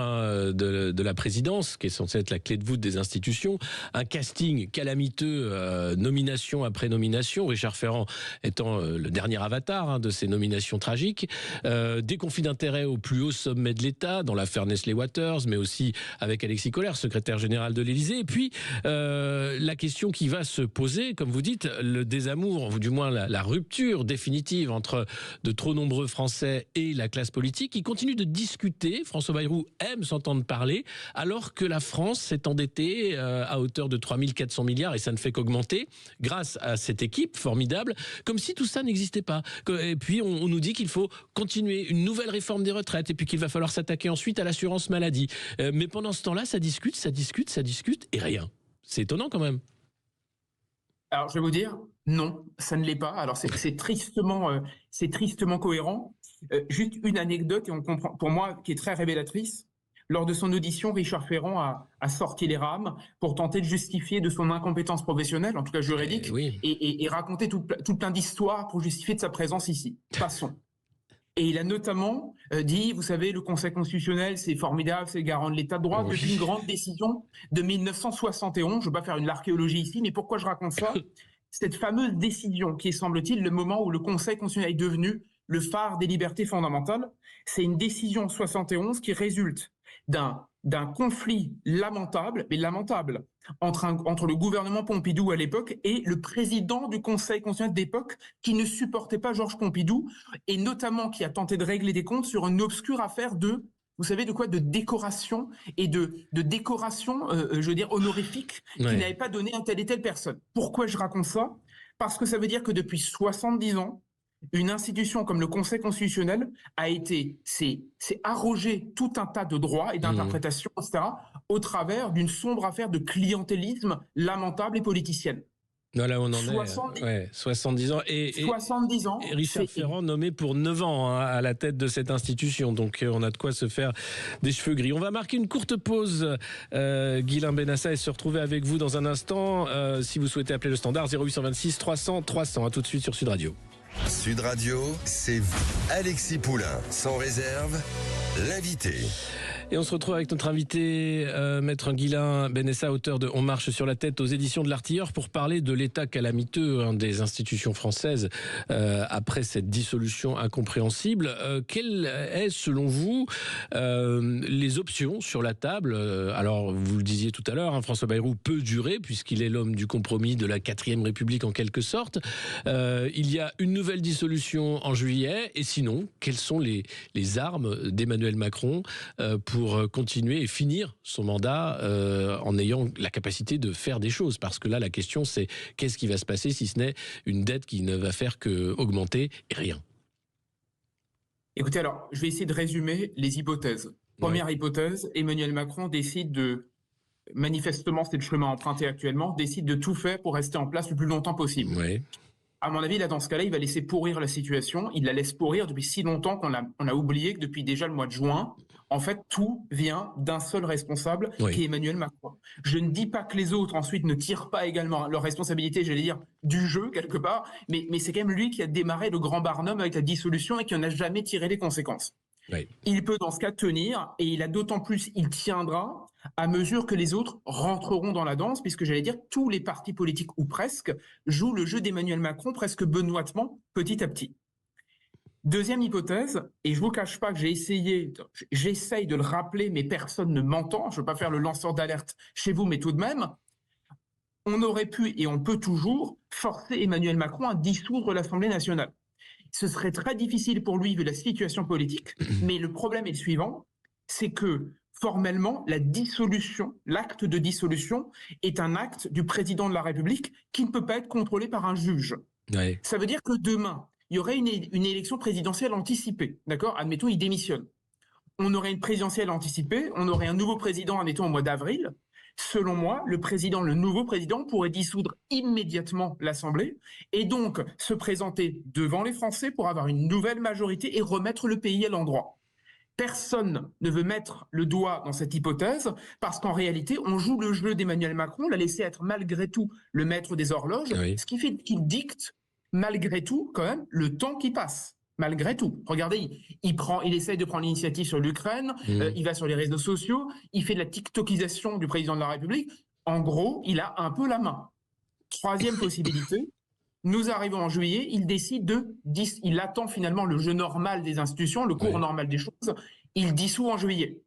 de la présidence, qui est censée être la clé de voûte des institutions, un casting calamiteux, nomination après nomination, Richard Ferrand étant le dernier avatar de ces nominations tragiques, des conflits d'intérêts au plus haut sommet de l'État, dans l'affaire Nestlé Waters, mais aussi avec Alexis Kohler, secrétaire général de l'Élysée, et puis la question qui va se poser, comme vous dites, le désamour, ou du moins la rupture définitive entre de trop nombreux Français et la classe politique, qui continue de discuter. François Bayrou aime s'entendre parler, alors que la France s'est endettée à hauteur de 3 400 milliards, et ça ne fait qu'augmenter, grâce à cette équipe formidable, comme si tout ça n'existait pas. Et puis on nous dit qu'il faut continuer une nouvelle réforme des retraites, et puis qu'il va falloir s'attaquer ensuite à l'assurance maladie. Mais pendant ce temps-là, ça discute, et rien. C'est étonnant quand même. Alors je vais vous dire, non, ça ne l'est pas. Alors c'est tristement cohérent. Juste une anecdote, et on comprend, pour moi, qui est très révélatrice. Lors de son audition, Richard Ferrand a sorti les rames pour tenter de justifier de son incompétence professionnelle, en tout cas juridique, et raconter tout plein d'histoires pour justifier de sa présence ici. Passons. Et il a notamment dit, vous savez, le Conseil constitutionnel, c'est formidable, c'est le garant de l'état de droit, depuis une grande décision de 1971. Je ne veux pas faire une archéologie ici, mais pourquoi je raconte ça? Cette fameuse décision qui est, semble-t-il, le moment où le Conseil constitutionnel est devenu le phare des libertés fondamentales, c'est une décision 71 qui résulte d'un conflit lamentable, entre le gouvernement Pompidou à l'époque et le président du Conseil constitutionnel d'époque, qui ne supportait pas Georges Pompidou, et notamment qui a tenté de régler des comptes sur une obscure affaire vous savez de quoi? De décoration, et de décoration, je veux dire, honorifique, qui n'avait pas donné à telle et telle personne. Pourquoi je raconte ça? Parce que ça veut dire que depuis 70 ans, une institution comme le Conseil constitutionnel s'est arrogé tout un tas de droits et d'interprétations, etc., au travers d'une sombre affaire de clientélisme lamentable et politicienne. Là, on en est 70 ans. Et 70 ans. Et Richard Ferrand nommé pour 9 ans à la tête de cette institution. Donc, on a de quoi se faire des cheveux gris. On va marquer une courte pause, Guilain Benassa, et se retrouver avec vous dans un instant. Si vous souhaitez appeler le standard, 0826 300 300. À tout de suite sur Sud Radio. Sud Radio, c'est Alexis Poulain, sans réserve, l'invité. Et on se retrouve avec notre invité, Maître Guilain Benassa, auteur de On marche sur la tête aux éditions de l'Artilleur, pour parler de l'état calamiteux des institutions françaises après cette dissolution incompréhensible. Quelles est, selon vous, les options sur la table? Alors, vous le disiez tout à l'heure, François Bayrou peut durer, puisqu'il est l'homme du compromis de la 4e République en quelque sorte. Il y a une nouvelle dissolution en juillet, et sinon, quelles sont les armes d'Emmanuel Macron pour continuer et finir son mandat en ayant la capacité de faire des choses? Parce que là, la question, c'est qu'est-ce qui va se passer si ce n'est une dette qui ne va faire qu'augmenter et rien? Écoutez, alors, je vais essayer de résumer les hypothèses. Première hypothèse, Emmanuel Macron décide manifestement, c'est le chemin emprunté actuellement, décide de tout faire pour rester en place le plus longtemps possible. À mon avis, là, dans ce cas-là, il va laisser pourrir la situation. Il la laisse pourrir depuis si longtemps qu'on a oublié que depuis déjà le mois de juin, en fait, tout vient d'un seul responsable, qui est Emmanuel Macron. Je ne dis pas que les autres, ensuite, ne tirent pas également leur responsabilité, j'allais dire, du jeu, quelque part, mais c'est quand même lui qui a démarré le grand Barnum avec la dissolution et qui n'en a jamais tiré les conséquences. Il peut, dans ce cas, tenir, et il tiendra à mesure que les autres rentreront dans la danse, puisque j'allais dire, tous les partis politiques, ou presque, jouent le jeu d'Emmanuel Macron presque benoîtement, petit à petit. Deuxième hypothèse, et je ne vous cache pas que j'essaye de le rappeler, mais personne ne m'entend, je ne veux pas faire le lanceur d'alerte chez vous, mais tout de même, on aurait pu, et on peut toujours, forcer Emmanuel Macron à dissoudre l'Assemblée nationale. Ce serait très difficile pour lui vu la situation politique, mais le problème est le suivant, c'est que formellement, l'acte de dissolution est un acte du président de la République qui ne peut pas être contrôlé par un juge. Ça veut dire que demain, il il y aurait une élection présidentielle anticipée, d'accord? Admettons, il démissionne. On aurait une présidentielle anticipée, on aurait un nouveau président, admettons, au mois d'avril. Selon moi, le nouveau président pourrait dissoudre immédiatement l'Assemblée et donc se présenter devant les Français pour avoir une nouvelle majorité et remettre le pays à l'endroit. Personne ne veut mettre le doigt dans cette hypothèse parce qu'en réalité, on joue le jeu d'Emmanuel Macron, l'a laissé être malgré tout le maître des horloges, ce qui fait qu'il dicte malgré tout quand même le temps qui passe. Malgré tout. Regardez, il essaye de prendre l'initiative sur l'Ukraine, il va sur les réseaux sociaux, il fait de la tiktokisation du président de la République. En gros, il a un peu la main. Troisième possibilité, nous arrivons en juillet, il attend finalement le jeu normal des institutions, le cours normal des choses, il dissout en juillet.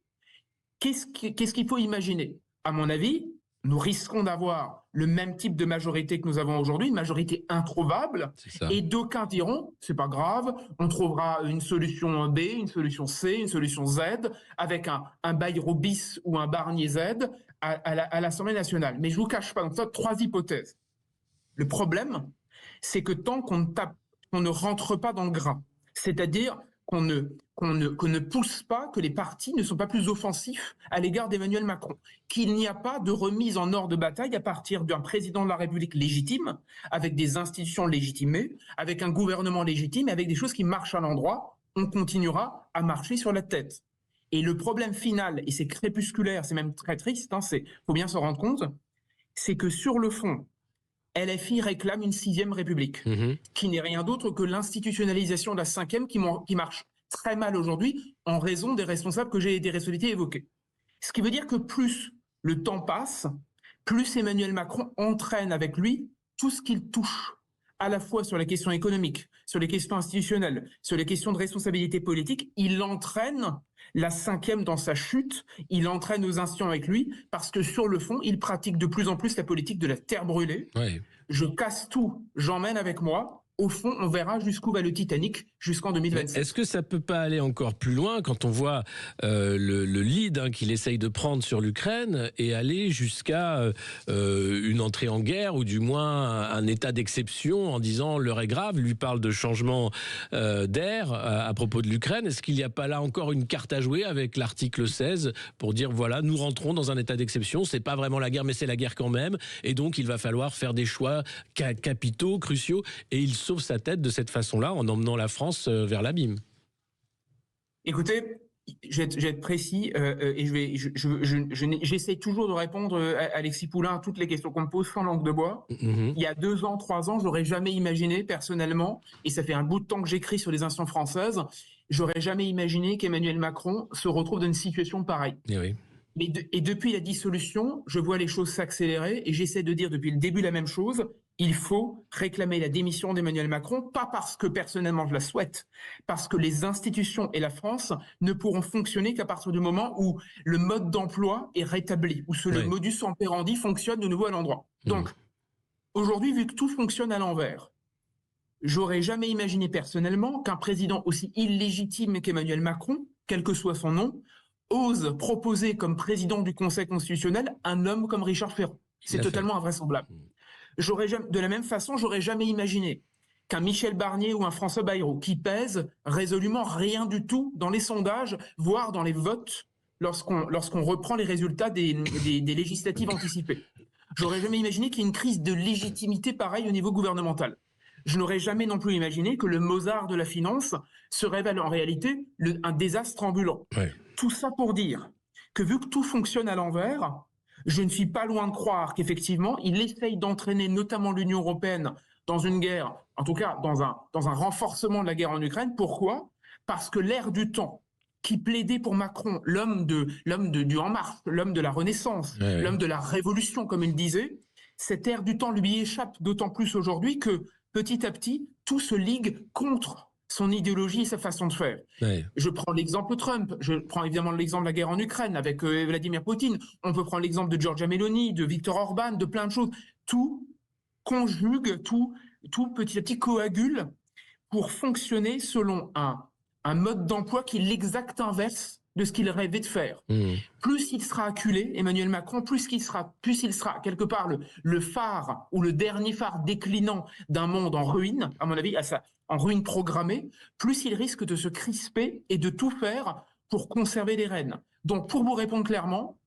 Qu'est-ce qu'il faut imaginer? À mon avis, nous risquons d'avoir le même type de majorité que nous avons aujourd'hui, une majorité introuvable, et d'aucuns diront, c'est pas grave, on trouvera une solution B, une solution C, une solution Z, avec un Bayrou bis ou un Barnier Z à l'Assemblée nationale. Mais je vous cache pas, donc ça, 3 hypothèses. Le problème, c'est que tant qu'on ne rentre pas dans le grain, c'est-à-dire qu'on ne pousse pas, que les partis ne sont pas plus offensifs à l'égard d'Emmanuel Macron, qu'il n'y a pas de remise en ordre de bataille à partir d'un président de la République légitime, avec des institutions légitimées, avec un gouvernement légitime, avec des choses qui marchent à l'endroit, on continuera à marcher sur la tête. Et le problème final, et c'est crépusculaire, c'est même très triste, faut bien s'en rendre compte, c'est que sur le fond, LFI réclame une 6e République, qui n'est rien d'autre que l'institutionnalisation de la 5e qui marche très mal aujourd'hui en raison des responsables que j'ai des responsabilités évoquées. Ce qui veut dire que plus le temps passe, plus Emmanuel Macron entraîne avec lui tout ce qu'il touche, à la fois sur les questions économiques, sur les questions institutionnelles, sur les questions de responsabilité politique. Il entraîne la 5e dans sa chute, il entraîne nos institutions avec lui, parce que sur le fond, il pratique de plus en plus la politique de la terre brûlée. Je casse tout, j'emmène avec moi. Au fond, on verra jusqu'où va le Titanic, jusqu'en 2027. Est-ce que ça peut pas aller encore plus loin quand on voit le lead qu'il essaye de prendre sur l'Ukraine et aller jusqu'à une entrée en guerre ou du moins un état d'exception en disant l'heure est grave, lui parle de changement d'air à propos de l'Ukraine. Est-ce qu'il n'y a pas là encore une carte à jouer avec l'article 16 pour dire voilà, nous rentrons dans un état d'exception, c'est pas vraiment la guerre mais c'est la guerre quand même et donc il va falloir faire des choix capitaux, cruciaux et il sauve sa tête de cette façon-là en emmenant la France vers l'abîme. Écoutez, je vais être précis et j'essaie toujours de répondre à Alexis Poulain à toutes les questions qu'on me pose sans langue de bois. Il y a 2 ans, 3 ans, j'aurais jamais imaginé personnellement, et ça fait un bout de temps que j'écris sur les institutions françaises, j'aurais jamais imaginé qu'Emmanuel Macron se retrouve dans une situation pareille. Et depuis la dissolution, je vois les choses s'accélérer et j'essaie de dire depuis le début la même chose. Il faut réclamer la démission d'Emmanuel Macron, pas parce que personnellement je la souhaite, parce que les institutions et la France ne pourront fonctionner qu'à partir du moment où le mode d'emploi est rétabli, où le modus operandi fonctionne de nouveau à l'endroit. Donc, aujourd'hui, vu que tout fonctionne à l'envers, j'aurais jamais imaginé personnellement qu'un président aussi illégitime qu'Emmanuel Macron, quel que soit son nom, ose proposer comme président du Conseil constitutionnel un homme comme Richard Ferrand. C'est totalement invraisemblable. De la même façon, j'aurais jamais imaginé qu'un Michel Barnier ou un François Bayrou, qui pèsent résolument rien du tout dans les sondages, voire dans les votes, lorsqu'on reprend les résultats des législatives anticipées. J'aurais jamais imaginé qu'il y ait une crise de légitimité pareille au niveau gouvernemental. Je n'aurais jamais non plus imaginé que le Mozart de la finance se révèle en réalité un désastre ambulant. Tout ça pour dire que vu que tout fonctionne à l'envers, je ne suis pas loin de croire qu'effectivement, il essaye d'entraîner notamment l'Union européenne dans une guerre, en tout cas dans un renforcement de la guerre en Ukraine. Pourquoi? Parce que l'ère du temps qui plaidait pour Macron, l'homme du En Marche, l'homme de la Renaissance, l'homme de la Révolution, comme il disait, cette ère du temps lui échappe d'autant plus aujourd'hui que petit à petit, tout se ligue contre son idéologie et sa façon de faire. Je prends l'exemple Trump, je prends évidemment l'exemple de la guerre en Ukraine avec Vladimir Poutine, on peut prendre l'exemple de Giorgia Meloni, de Viktor Orban, de plein de choses. Tout conjugue, tout petit à petit coagule pour fonctionner selon un mode d'emploi qui est l'exact inverse de ce qu'il rêvait de faire. Plus il sera acculé, Emmanuel Macron, plus il sera quelque part le phare ou le dernier phare déclinant d'un monde en ruine, à mon avis, en ruine programmée, plus il risque de se crisper et de tout faire pour conserver les rênes. Donc, pour vous répondre clairement,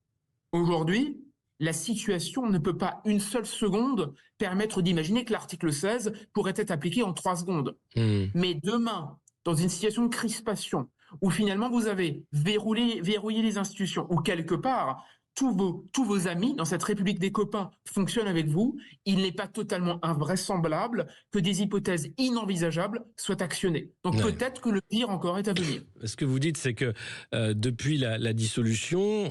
aujourd'hui, la situation ne peut pas une seule seconde permettre d'imaginer que l'article 16 pourrait être appliqué en 3 secondes. Mais demain, dans une situation de crispation, où finalement vous avez verrouillé les institutions, où quelque part, tous vos amis dans cette République des copains fonctionnent avec vous, il n'est pas totalement invraisemblable que des hypothèses inenvisageables soient actionnées. Donc peut-être que le pire encore est à venir. Ce que vous dites, c'est que depuis la dissolution,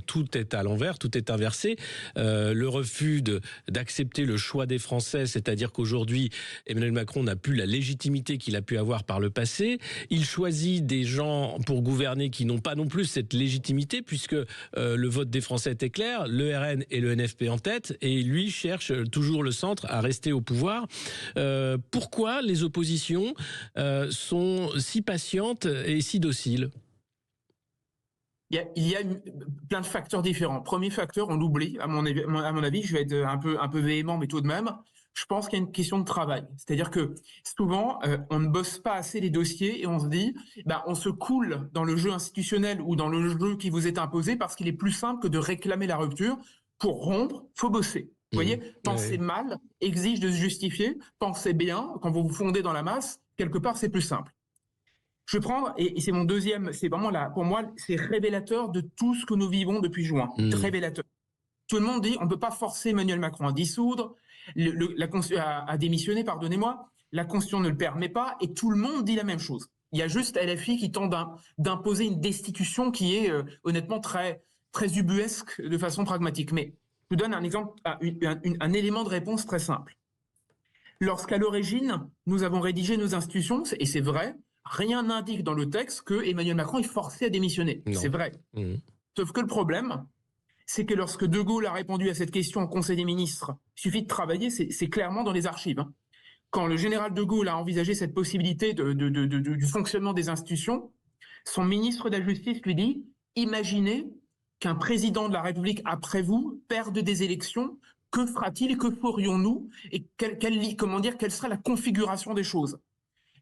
tout est à l'envers, tout est inversé. Le refus d'accepter le choix des Français, c'est-à-dire qu'aujourd'hui, Emmanuel Macron n'a plus la légitimité qu'il a pu avoir par le passé. Il choisit des gens pour gouverner qui n'ont pas non plus cette légitimité, puisque le vote des Français était clair, le RN et le NFP en tête, et lui cherche toujours le centre à rester au pouvoir. Pourquoi les oppositions sont si patientes et si dociles ? Il y a plein de facteurs différents. Premier facteur, on l'oublie, à mon avis, je vais être un peu véhément, mais tout de même, je pense qu'il y a une question de travail. C'est-à-dire que souvent, on ne bosse pas assez les dossiers et on se dit, on se coule dans le jeu institutionnel ou dans le jeu qui vous est imposé parce qu'il est plus simple que de réclamer la rupture. Pour rompre, faut bosser. Vous voyez, penser mal exige de se justifier. Pensez bien, quand vous vous fondez dans la masse, quelque part, c'est plus simple. Je vais prendre, et c'est mon deuxième, c'est vraiment là, pour moi, c'est révélateur de tout ce que nous vivons depuis juin. Révélateur. Tout le monde dit, on ne peut pas forcer Emmanuel Macron à dissoudre, à démissionner, pardonnez-moi, la Constitution ne le permet pas, et tout le monde dit la même chose. Il y a juste LFI qui tente d'imposer une destitution qui est honnêtement très, très ubuesque de façon pragmatique. Mais je vous donne un exemple, un élément de réponse très simple. Lorsqu'à l'origine, nous avons rédigé nos institutions, et c'est vrai, rien n'indique dans le texte que Emmanuel Macron est forcé à démissionner. C'est vrai. Sauf que le problème, c'est que lorsque De Gaulle a répondu à cette question au Conseil des ministres, il suffit de travailler, c'est clairement dans les archives. Quand le général De Gaulle a envisagé cette possibilité du fonctionnement des institutions, son ministre de la Justice lui dit « Imaginez qu'un président de la République après vous perde des élections, que fera-t-il et que ferions-nous et quelle sera la configuration des choses ?»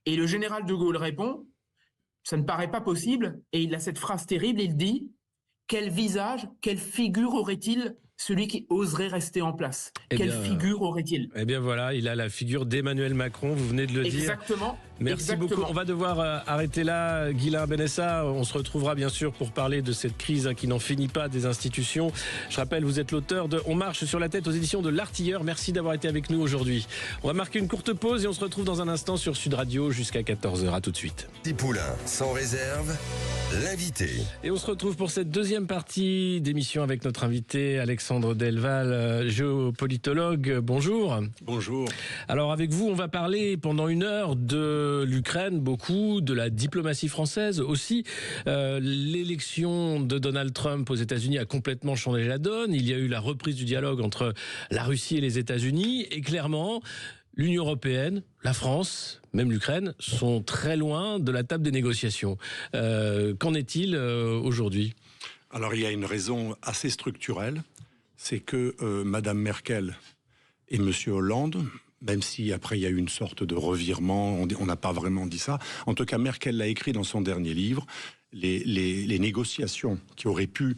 Et le général de Gaulle répond « Ça ne paraît pas possible » et il a cette phrase terrible, il dit « Quel visage, quelle figure aurait-il celui qui oserait rester en place ?» Quelle figure aurait-il ? Eh bien voilà, il a la figure d'Emmanuel Macron, vous venez de le dire. Exactement. Merci beaucoup. On va devoir arrêter là, Guilain Benessa. On se retrouvera bien sûr pour parler de cette crise qui n'en finit pas des institutions. Je rappelle, vous êtes l'auteur de On marche sur la tête aux éditions de L'Artilleur. Merci d'avoir été avec nous aujourd'hui. On va marquer une courte pause et on se retrouve dans un instant sur Sud Radio jusqu'à 14h. À tout de suite. Poulain, sans réserve, l'invité. Et on se retrouve pour cette deuxième partie d'émission avec notre invité Alexandre Delval, géopolitologue. Bonjour. Bonjour. Alors avec vous, on va parler pendant 1 heure de l'Ukraine, beaucoup, de la diplomatie française aussi. L'élection de Donald Trump aux États-Unis a complètement changé la donne. Il y a eu la reprise du dialogue entre la Russie et les États-Unis. Et clairement, l'Union européenne, la France, même l'Ukraine, sont très loin de la table des négociations. Qu'en est-il aujourd'hui ? Alors il y a une raison assez structurelle, c'est que Madame Merkel et Monsieur Hollande, même si après il y a eu une sorte de revirement, on n'a pas vraiment dit ça. En tout cas, Merkel l'a écrit dans son dernier livre, les négociations qui auraient pu,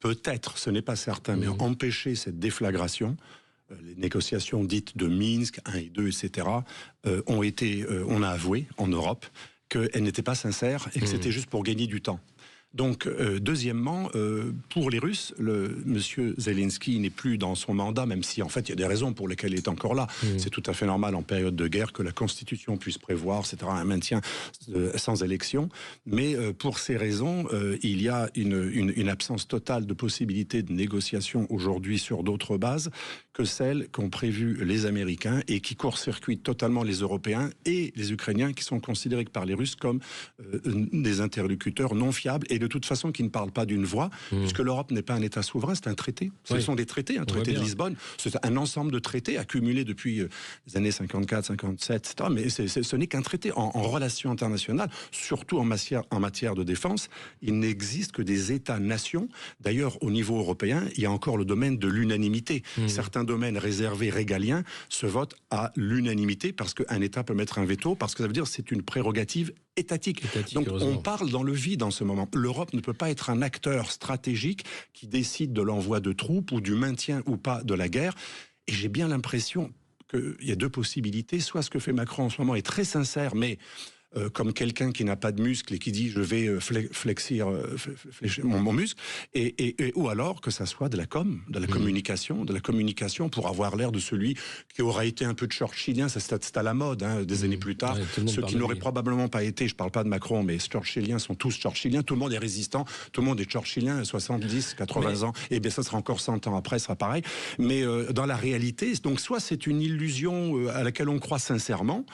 peut-être, ce n'est pas certain, mais empêcher cette déflagration, les négociations dites de Minsk 1 et 2, etc., on a avoué en Europe qu'elles n'étaient pas sincères et que c'était juste pour gagner du temps. Donc, deuxièmement, pour les Russes, monsieur Zelensky n'est plus dans son mandat, même si en fait il y a des raisons pour lesquelles il est encore là. C'est tout à fait normal en période de guerre que la Constitution puisse prévoir, etc., un maintien sans élection. Mais pour ces raisons, il y a une absence totale de possibilité de négociation aujourd'hui sur d'autres bases que celles qu'ont prévues les Américains et qui court-circuitent totalement les Européens et les Ukrainiens qui sont considérés par les Russes comme des interlocuteurs non fiables et de toute façon qui ne parle pas d'une voix, puisque l'Europe n'est pas un État souverain, c'est un traité. Ce sont des traités, un traité de Lisbonne, c'est un ensemble de traités accumulés depuis les années 54, 57, etc. Mais ce n'est qu'un traité. En relations internationales, surtout en matière de défense, il n'existe que des États-nations. D'ailleurs, au niveau européen, il y a encore le domaine de l'unanimité. Certains domaines réservés régaliens se votent à l'unanimité parce qu'un État peut mettre un veto, parce que ça veut dire que c'est une prérogative étatique. Donc on parle dans le vide en ce moment. L'Europe ne peut pas être un acteur stratégique qui décide de l'envoi de troupes ou du maintien ou pas de la guerre. Et j'ai bien l'impression qu'il y a deux possibilités. Soit ce que fait Macron en ce moment est très sincère, mais comme quelqu'un qui n'a pas de muscle et qui dit je vais flexir mon muscle, ou alors que ça soit de la communication pour avoir l'air de celui qui aura été un peu churchillien, c'est à la mode des années plus tard. Ceux qui n'auraient probablement pas été, je parle pas de Macron, mais churchilliens sont tous churchilliens, tout le monde est résistant, tout le monde est churchillien, 70, 80 ans, et bien ça sera encore 100 ans après, ça sera pareil. Mais dans la réalité, donc soit c'est une illusion à laquelle on croit sincèrement,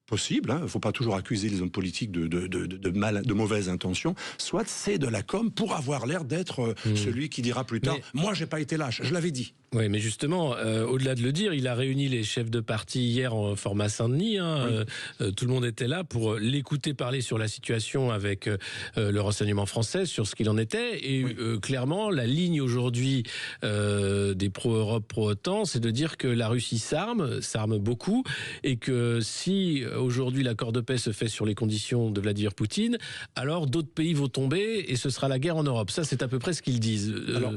possible, il ne faut pas toujours accuser les hommes politiques de mauvaises intentions, soit c'est de la com pour avoir l'air d'être celui qui dira plus tard « Moi, j'ai pas été lâche, je l'avais dit ». Oui, mais justement, au-delà de le dire, il a réuni les chefs de parti hier en format Saint-Denis. Tout le monde était là pour l'écouter parler sur la situation avec le renseignement français, sur ce qu'il en était. Et clairement, la ligne aujourd'hui des pro-Europe, pro-OTAN, c'est de dire que la Russie s'arme beaucoup, et que si aujourd'hui l'accord de paix se fait sur les conditions de Vladimir Poutine, alors d'autres pays vont tomber et ce sera la guerre en Europe. Ça, c'est à peu près ce qu'ils disent. Alors,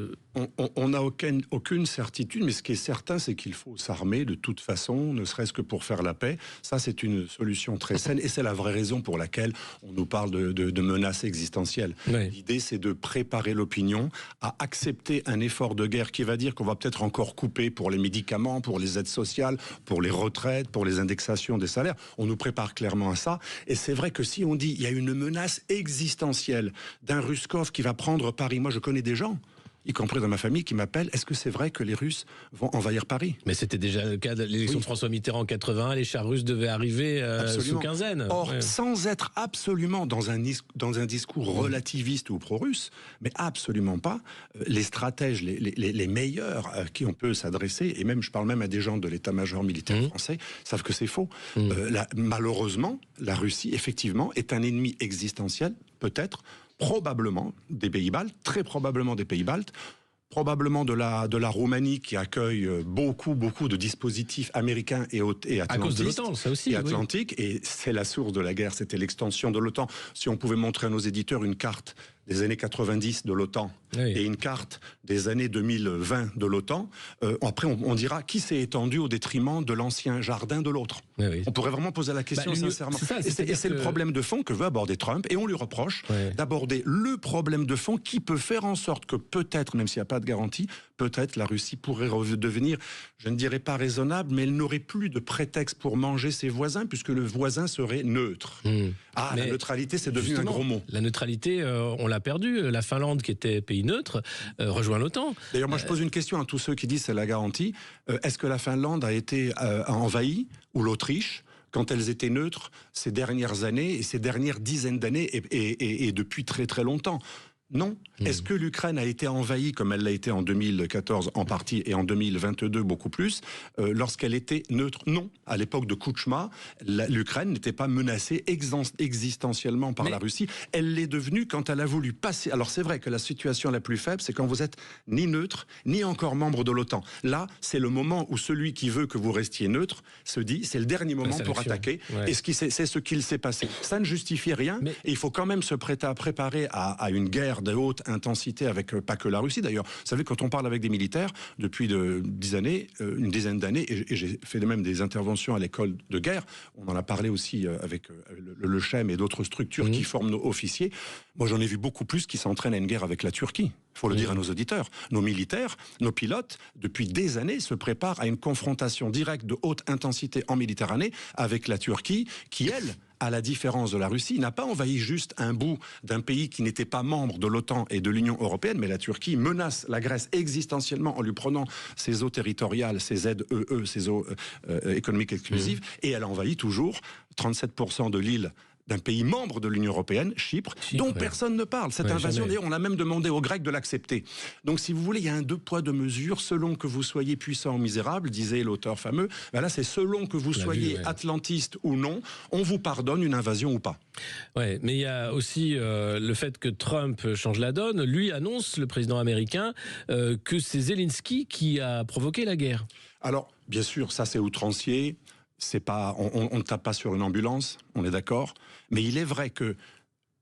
on n'a aucune certitude, mais ce qui est certain, c'est qu'il faut s'armer de toute façon, ne serait-ce que pour faire la paix. Ça, c'est une solution très saine, et c'est la vraie raison pour laquelle on nous parle de menaces existentielles. L'idée, c'est de préparer l'opinion à accepter un effort de guerre qui va dire qu'on va peut-être encore couper pour les médicaments, pour les aides sociales, pour les retraites, pour les indexations des salaires. On nous prépare clairement à ça. Et c'est vrai que si on dit il y a une menace existentielle d'un Ruskov qui va prendre Paris, moi je connais des gens, y compris dans ma famille, qui m'appellent, est-ce que c'est vrai que les Russes vont envahir Paris ? Mais c'était déjà le cas de l'élection de François Mitterrand en 81, les chars russes devaient arriver sous quinzaine. Or, sans être absolument dans un discours relativiste ou pro-russe, mais absolument pas, les stratèges, les meilleurs à qui on peut s'adresser, et même je parle même à des gens de l'état-major militaire français, savent que c'est faux. Malheureusement, la Russie, effectivement, est un ennemi existentiel, peut-être, probablement des pays baltes, très probablement des pays baltes, probablement de la Roumanie qui accueille beaucoup de dispositifs américains et atlantistes. À cause de l'OTAN, ça aussi. Et atlantiques, et c'est la source de la guerre, c'était l'extension de l'OTAN. Si on pouvait montrer à nos éditeurs une carte des années 90 de l'OTAN et une carte des années 2020 de l'OTAN, après on dira qui s'est étendu au détriment de l'ancien jardin de l'autre. On pourrait vraiment poser la question sincèrement. Et c'est le problème de fond que veut aborder Trump, et on lui reproche d'aborder le problème de fond qui peut faire en sorte que peut-être, même s'il n'y a pas de garantie, peut-être la Russie pourrait redevenir, je ne dirais pas raisonnable, mais elle n'aurait plus de prétexte pour manger ses voisins, puisque le voisin serait neutre. La neutralité, c'est devenu un gros mot. La neutralité, on l'a perdu. La Finlande, qui était pays neutre, rejoint l'OTAN. D'ailleurs, moi, je pose une question à tous ceux qui disent c'est la garantie. Est-ce que la Finlande a été envahie, ou l'Autriche, quand elles étaient neutres ces dernières années, et ces dernières dizaines d'années, et depuis très très longtemps ? Non. Est-ce que l'Ukraine a été envahie comme elle l'a été en 2014 en partie et en 2022 beaucoup plus lorsqu'elle était neutre? Non. À l'époque de Kouchma, l'Ukraine n'était pas menacée existentiellement par la Russie. Elle l'est devenue quand elle a voulu passer. Alors c'est vrai que la situation la plus faible, c'est quand vous êtes ni neutre, ni encore membre de l'OTAN. Là, c'est le moment où celui qui veut que vous restiez neutre se dit c'est le dernier moment pour attaquer. Et c'est ce qu'il s'est passé. Ça ne justifie rien. Et il faut quand même se préparer à une guerre de haute intensité avec pas que la Russie d'ailleurs. Vous savez, quand on parle avec des militaires depuis une dizaine d'années, et j'ai fait même des interventions à l'école de guerre, on en a parlé aussi avec le CHEM et d'autres structures qui forment nos officiers. Moi, j'en ai vu beaucoup plus qui s'entraînent à une guerre avec la Turquie. Il faut le dire à nos auditeurs. Nos militaires, nos pilotes, depuis des années, se préparent à une confrontation directe de haute intensité en Méditerranée avec la Turquie, qui, elle, à la différence de la Russie, n'a pas envahi juste un bout d'un pays qui n'était pas membre de l'OTAN et de l'Union européenne, mais la Turquie menace la Grèce existentiellement en lui prenant ses eaux territoriales, ses aides ses eaux économiques exclusives, et elle envahit toujours 37% de l'île d'un pays membre de l'Union européenne, Chypre, dont personne ne parle. Cette invasion, d'ailleurs, on a même demandé aux Grecs de l'accepter. Donc, si vous voulez, il y a un 2 poids 2 mesures, selon que vous soyez puissant ou misérable, disait l'auteur fameux. Ben là, c'est selon que vous soyez atlantiste ou non, on vous pardonne une invasion ou pas. Ouais, mais il y a aussi le fait que Trump change la donne. Lui annonce, le président américain, que c'est Zelensky qui a provoqué la guerre. Alors, bien sûr, ça c'est outrancier. C'est pas, on ne tape pas sur une ambulance, on est d'accord. Mais il est vrai que,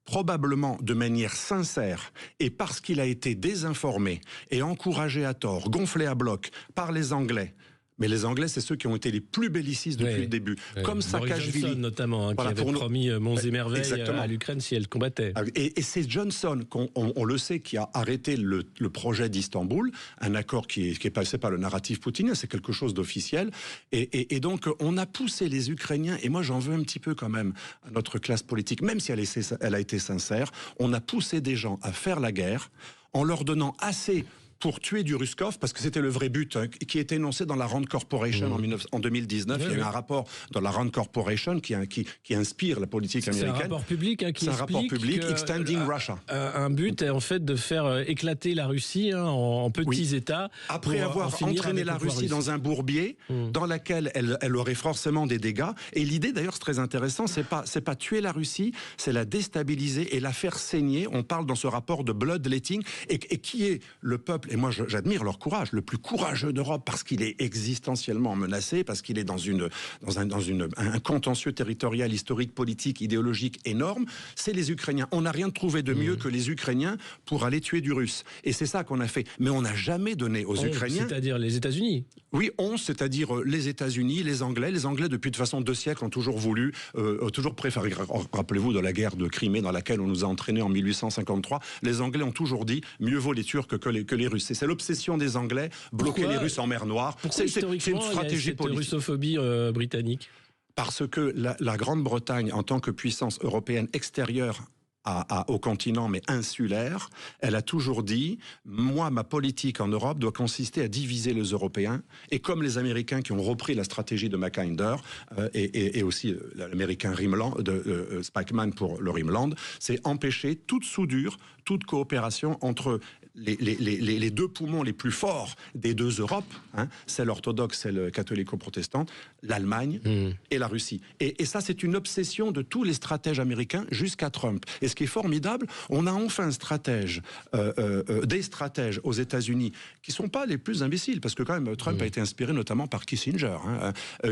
probablement de manière sincère, et parce qu'il a été désinformé et encouragé à tort, gonflé à bloc par les Anglais. Mais les Anglais, c'est ceux qui ont été les plus bellicistes depuis le début. Comme Saakashvili, notamment, qui avait promis monts et merveilles à l'Ukraine si elle combattait. Et c'est Johnson, on le sait, qui a arrêté le projet d'Istanbul, un accord qui est passé par le narratif poutinien, c'est quelque chose d'officiel. Et donc, on a poussé les Ukrainiens, et moi j'en veux un petit peu quand même à notre classe politique, même si elle a été sincère, on a poussé des gens à faire la guerre en leur donnant assez pour tuer du Ruskov, parce que c'était le vrai but, qui était énoncé dans la Rand Corporation en 2019. Il y a eu un rapport dans la Rand Corporation qui inspire la politique américaine. C'est un rapport public qui explique Extending Russia. Un but est en fait de faire éclater la Russie en petits États. Après avoir entraîné la Russie dans un bourbier dans lequel elle aurait forcément des dégâts. Et l'idée d'ailleurs, c'est très intéressant, c'est pas tuer la Russie, c'est la déstabiliser et la faire saigner. On parle dans ce rapport de bloodletting et qui est le peuple. Et moi, j'admire leur courage, le plus courageux d'Europe, parce qu'il est existentiellement menacé, parce qu'il est dans un contentieux territorial, historique, politique, idéologique énorme. C'est les Ukrainiens. On n'a rien trouvé de mieux que les Ukrainiens pour aller tuer du Russe. Et c'est ça qu'on a fait. Mais on n'a jamais donné aux Ukrainiens... C'est-à-dire les États-Unis. Oui, c'est-à-dire les États-Unis, les Anglais. Les Anglais, depuis de façon 2 siècles, ont toujours voulu, toujours préféré. Rappelez-vous de la guerre de Crimée dans laquelle on nous a entraînés en 1853. Les Anglais ont toujours dit mieux vaut les Turcs que les Russes. C'est l'obsession des Anglais, bloquer les Russes en mer Noire. C'est une stratégie politique. Russophobie britannique. Parce que la Grande-Bretagne, en tant que puissance européenne extérieure au continent, mais insulaire, elle a toujours dit, moi, ma politique en Europe doit consister à diviser les Européens, et comme les Américains qui ont repris la stratégie de Mackinder, et aussi l'Américain Spikeman pour le Rhineland, c'est empêcher toute soudure, toute coopération entre les 2 poumons les plus forts des 2 Europes, celle orthodoxe, celle catholico-protestante, l'Allemagne et la Russie. Et ça, c'est une obsession de tous les stratèges américains jusqu'à Trump. Et ce qui est formidable, on a enfin des stratèges aux États-Unis qui ne sont pas les plus imbéciles, parce que quand même Trump a été inspiré notamment par Kissinger,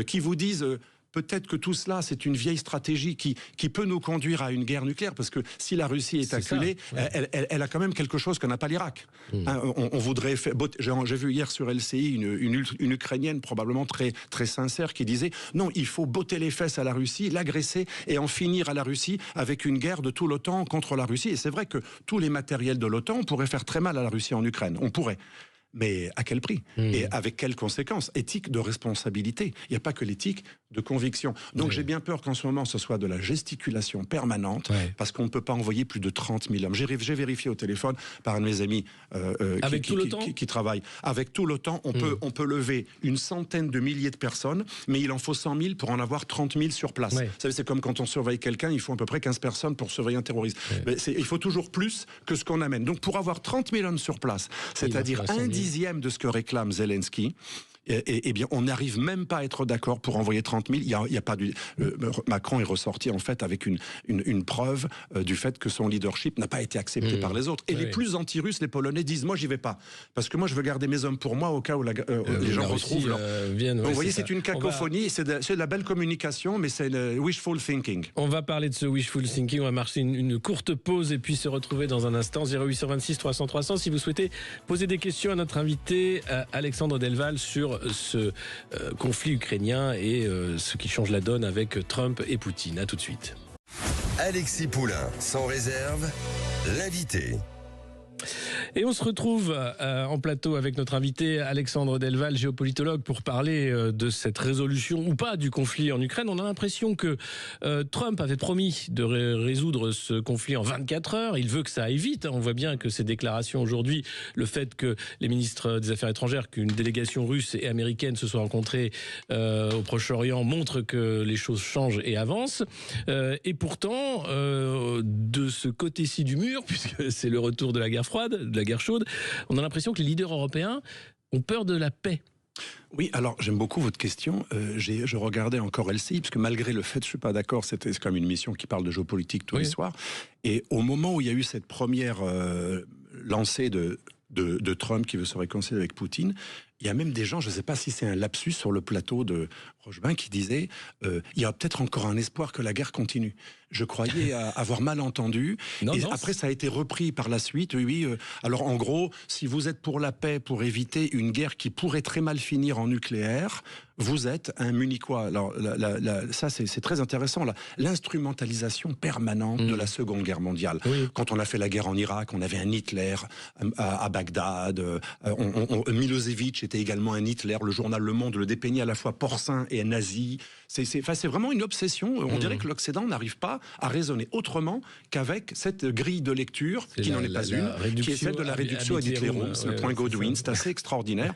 qui vous disent... Peut-être que tout cela, c'est une vieille stratégie qui peut nous conduire à une guerre nucléaire, parce que si la Russie est acculée, elle a quand même quelque chose que n'a pas l'Irak. On voudrait faire... J'ai vu hier sur LCI une Ukrainienne probablement très, très sincère qui disait « Non, il faut botter les fesses à la Russie, l'agresser et en finir à la Russie avec une guerre de tout l'OTAN contre la Russie. » Et c'est vrai que tous les matériels de l'OTAN pourraient faire très mal à la Russie en Ukraine. On pourrait. Mais à quel prix ? Et avec quelles conséquences ? Éthique de responsabilité. Il n'y a pas que l'éthique de conviction. Donc j'ai bien peur qu'en ce moment, ce soit de la gesticulation permanente, parce qu'on ne peut pas envoyer plus de 30 000 hommes. J'ai vérifié au téléphone par un de mes amis qui travaille. Avec tout l'OTAN, on peut lever une centaine de milliers de personnes, mais il en faut 100 000 pour en avoir 30 000 sur place. Vous savez, c'est comme quand on surveille quelqu'un, il faut à peu près 15 personnes pour surveiller un terroriste. Mais il faut toujours plus que ce qu'on amène. Donc pour avoir 30 000 hommes sur place, c'est-à-dire un dixième de ce que réclame Zelensky, eh bien, on n'arrive même pas à être d'accord pour envoyer 30 000. Il y a pas Macron est ressorti en fait avec une preuve du fait que son leadership n'a pas été accepté par les autres. Et les plus anti-russes, les Polonais, disent moi j'y vais pas parce que moi je veux garder mes hommes pour moi au cas où les gens retrouvent. Donc, vous voyez, c'est une cacophonie. C'est de la belle communication, mais c'est le wishful thinking. On va parler de ce wishful thinking. On va marcher une courte pause et puis se retrouver dans un instant. 0826 300 300. Si vous souhaitez poser des questions à notre invité Alexandre Delval sur ce conflit ukrainien et ce qui change la donne avec Trump et Poutine. À tout de suite. Alexis Poulain, sans réserve, l'invité. Et on se retrouve en plateau avec notre invité Alexandre Delval, géopolitologue, pour parler de cette résolution ou pas du conflit en Ukraine. On a l'impression que Trump avait promis de résoudre ce conflit en 24 heures. Il veut que ça aille vite. On voit bien que ces déclarations aujourd'hui, le fait que les ministres des Affaires étrangères, qu'une délégation russe et américaine se soient rencontrées au Proche-Orient, montre que les choses changent et avancent. Et pourtant, de ce côté-ci du mur, puisque c'est le retour de la guerre froide, de la guerre chaude, on a l'impression que les leaders européens ont peur de la paix. Oui, alors j'aime beaucoup votre question. Je regardais encore LCI, parce que malgré le fait que je ne suis pas d'accord, c'est quand même une émission qui parle de géopolitique tous les soirs. Et au moment où il y a eu cette première lancée de Trump qui veut se réconcilier avec Poutine, il y a même des gens, je ne sais pas si c'est un lapsus sur le plateau de Rochebain, qui disaient il y a peut-être encore un espoir que la guerre continue. Je croyais avoir mal entendu. Après, ça a été repris par la suite. Oui. Alors, en gros, si vous êtes pour la paix, pour éviter une guerre qui pourrait très mal finir en nucléaire, vous êtes un Munichois. Alors, ça, c'est très intéressant. L'instrumentalisation permanente de la Seconde Guerre mondiale. Oui. Quand on a fait la guerre en Irak, on avait un Hitler à Bagdad. Milosevic était également un Hitler. Le journal Le Monde le dépeignait à la fois porcin et nazi. C'est vraiment une obsession. On dirait que l'Occident n'arrive pas à raisonner autrement qu'avec cette grille de lecture, qui n'en est pas une, qui est celle de la réduction ad litterum. C'est le point Godwin, c'est assez extraordinaire.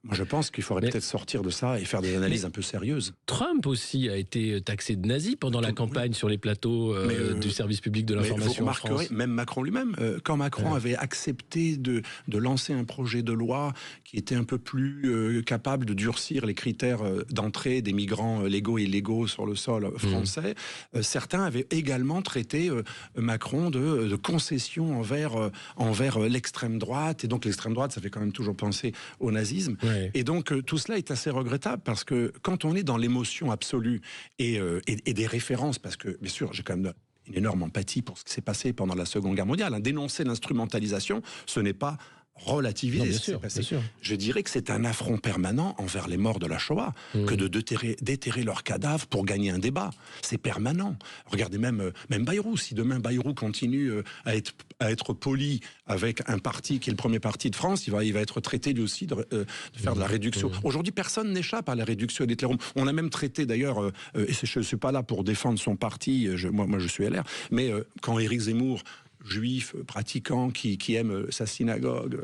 Moi, je pense qu'il faudrait peut-être sortir de ça et faire des analyses un peu sérieuses. Trump aussi a été taxé de nazi pendant la campagne sur les plateaux du service public de l'information en France. Vous remarquerez, même Macron lui-même, quand Macron avait accepté de lancer un projet de loi qui était un peu plus capable de durcir les critères d'entrée des migrants légaux et illégaux sur le sol français, certains avaient également traité Macron de concession envers l'extrême droite. Et donc l'extrême droite, ça fait quand même toujours penser au nazisme. Et donc tout cela est assez regrettable, parce que quand on est dans l'émotion absolue et des références, parce que bien sûr j'ai quand même une énorme empathie pour ce qui s'est passé pendant la Seconde Guerre mondiale, dénoncer l'instrumentalisation, ce n'est pas relativiser ce qui s'est passé. Je dirais que c'est un affront permanent envers les morts de la Shoah que de déterrer leurs cadavres pour gagner un débat. C'est permanent. Regardez même Bayrou. Si demain Bayrou continue à être poli avec un parti qui est le premier parti de France, il va être traité lui aussi de faire de la réduction. Aujourd'hui, personne n'échappe à la réduction ad litterum. On a même traité d'ailleurs, et je ne suis pas là pour défendre son parti, moi je suis LR, mais quand Éric Zemmour, juif pratiquant qui aime sa synagogue,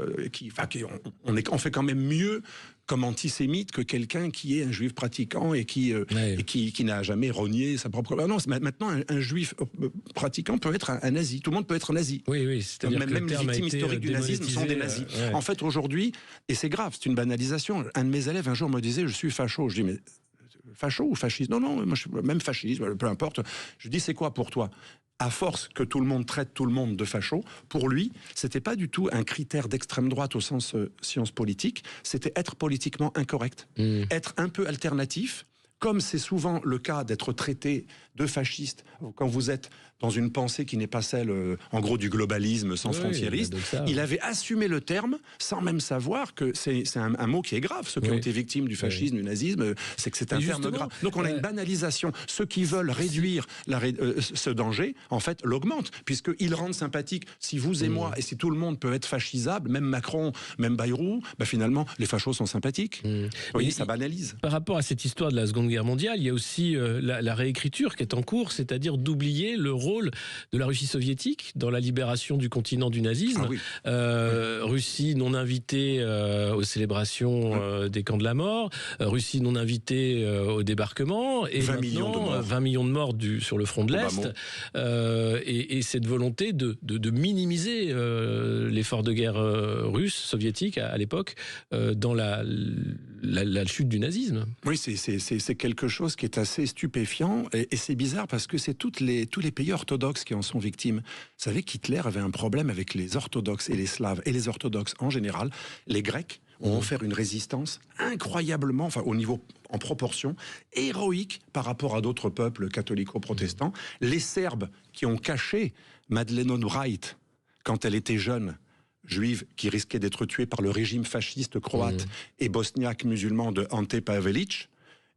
on fait quand même mieux comme antisémite que quelqu'un qui est un juif pratiquant et qui n'a jamais renié sa propre... Non, maintenant, un juif pratiquant peut être un nazi. Tout le monde peut être nazi. Oui, c'est-à-dire même les victimes historiques du nazisme sont des nazis. En fait, aujourd'hui, et c'est grave, c'est une banalisation. Un de mes élèves, un jour, me disait « Je suis facho ». Je dis « Mais facho ou fasciste ?» Non, moi, même fasciste, peu importe. Je dis « C'est quoi pour toi ?» À force que tout le monde traite tout le monde de facho, pour lui, c'était pas du tout un critère d'extrême droite au sens science politique, c'était être politiquement incorrect, être un peu alternatif, comme c'est souvent le cas d'être traité de fasciste quand vous êtes dans une pensée qui n'est pas celle, en gros, du globalisme sans frontiériste. Il avait assumé le terme sans même savoir que c'est un mot qui est grave. Ceux qui ont été victimes du fascisme, du nazisme, c'est que c'est un terme grave. Donc on a une banalisation. Ceux qui veulent réduire ce danger, en fait, l'augmentent, puisqu'ils rendent sympathique. Si vous et moi, et si tout le monde peut être fascisable, même Macron, même Bayrou, finalement, les fachos sont sympathiques. Oui, ça banalise. Par rapport à cette histoire de la Seconde Guerre mondiale, il y a aussi la réécriture qui est en cours, c'est-à-dire d'oublier le rôle de la Russie soviétique dans la libération du continent du nazisme. Russie non invitée aux célébrations des camps de la mort, Russie non invitée au débarquement, et 20 millions de morts sur le front de l'Est, et cette volonté de minimiser l'effort de guerre russe, soviétique à l'époque, dans la chute du nazisme. Oui, c'est quelque chose qui est assez stupéfiant, et c'est bizarre parce que c'est tous les pays orthodoxes qui en sont victimes. Vous savez qu'Hitler avait un problème avec les orthodoxes et les slaves, et les orthodoxes en général. Les Grecs ont offert une résistance incroyablement, au niveau, en proportion, héroïque par rapport à d'autres peuples catholico-protestants. Les Serbes qui ont caché Madeleine Albright quand elle était jeune, juive qui risquait d'être tuée par le régime fasciste croate et bosniaque musulman de Ante Pavelić,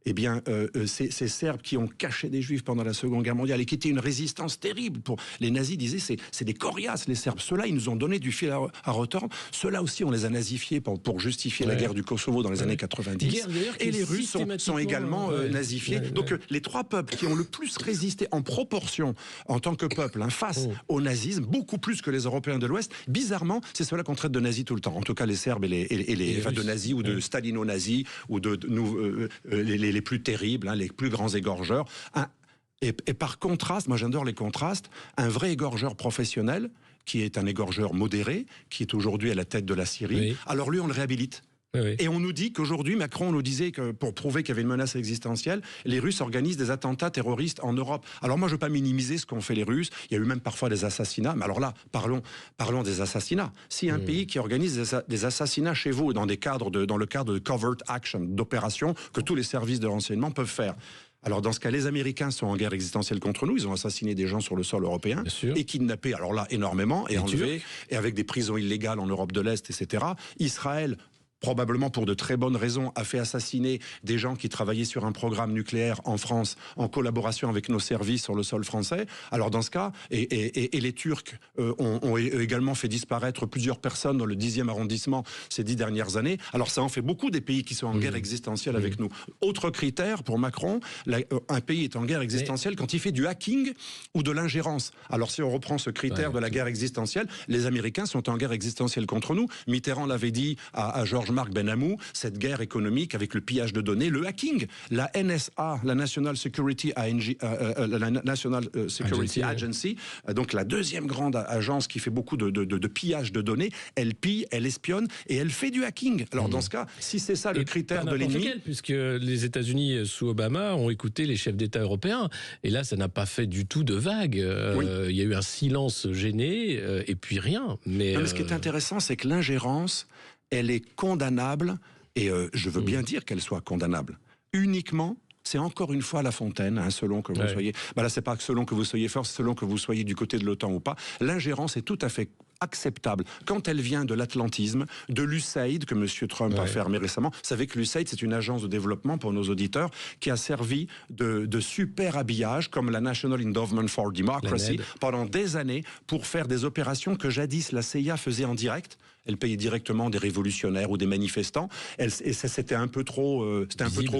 eh bien, ces Serbes qui ont caché des Juifs pendant la Seconde Guerre mondiale et qui étaient une résistance terrible pour les nazis, disaient c'est des coriaces les Serbes. Ceux-là, ils nous ont donné du fil à retordre. Ceux-là aussi, on les a nazifiés pour justifier la guerre du Kosovo dans les années 90. Et les Russes sont également nazifiés. Donc les trois peuples qui ont le plus résisté en proportion en tant que peuple face au nazisme, beaucoup plus que les Européens de l'Ouest, bizarrement, c'est ceux-là qu'on traite de nazis tout le temps. En tout cas, les Serbes et les de nazis ou de stalino-nazis ou les plus terribles, les plus grands égorgeurs. Et par contraste, moi j'adore les contrastes, un vrai égorgeur professionnel, qui est un égorgeur modéré, qui est aujourd'hui à la tête de la Syrie, alors lui on le réhabilite. Et on nous dit qu'aujourd'hui, Macron nous disait que pour prouver qu'il y avait une menace existentielle, les Russes organisent des attentats terroristes en Europe. Alors moi, je ne veux pas minimiser ce qu'ont fait les Russes. Il y a eu même parfois des assassinats. Mais alors là, parlons des assassinats. Si un pays qui organise des assassinats chez vous, dans le cadre de covert action, d'opérations que tous les services de renseignement peuvent faire. Alors dans ce cas, les Américains sont en guerre existentielle contre nous. Ils ont assassiné des gens sur le sol européen et kidnappé, alors là, énormément, et enlevé, et avec des prisons illégales en Europe de l'Est, etc. Israël, probablement pour de très bonnes raisons, a fait assassiner des gens qui travaillaient sur un programme nucléaire en France en collaboration avec nos services sur le sol français. Alors dans ce cas, et les Turcs ont également fait disparaître plusieurs personnes dans le 10e arrondissement ces 10 dernières années. Alors ça en fait beaucoup des pays qui sont en guerre existentielle avec nous. Autre critère pour Macron, un pays est en guerre existentielle quand il fait du hacking ou de l'ingérence. Alors si on reprend ce critère de la guerre existentielle, les Américains sont en guerre existentielle contre nous. Mitterrand l'avait dit à Georges-Marc Benamou, cette guerre économique avec le pillage de données, le hacking. La NSA, la National Security Agency, donc la deuxième grande agence qui fait beaucoup de pillage de données, elle pille, elle espionne et elle fait du hacking. Alors dans ce cas, si c'est ça le critère de l'ennemi... Puisque les États-Unis sous Obama ont écouté les chefs d'État européens, et là ça n'a pas fait du tout de vague. Il y a eu un silence gêné et puis rien. Mais ce qui est intéressant, c'est que l'ingérence, elle est condamnable, et je veux bien dire qu'elle soit condamnable. Uniquement, c'est encore une fois La Fontaine, selon que vous soyez... là, c'est pas selon que vous soyez fort, c'est selon que vous soyez du côté de l'OTAN ou pas. L'ingérence est tout à fait acceptable quand elle vient de l'atlantisme, de l'USAID que M. Trump a fermé récemment. Vous savez que l'USAID, c'est une agence de développement pour nos auditeurs qui a servi de super habillage comme la National Endowment for Democracy pendant des années pour faire des opérations que jadis la CIA faisait en direct. Elle payait directement des révolutionnaires ou des manifestants. Et c'était un peu trop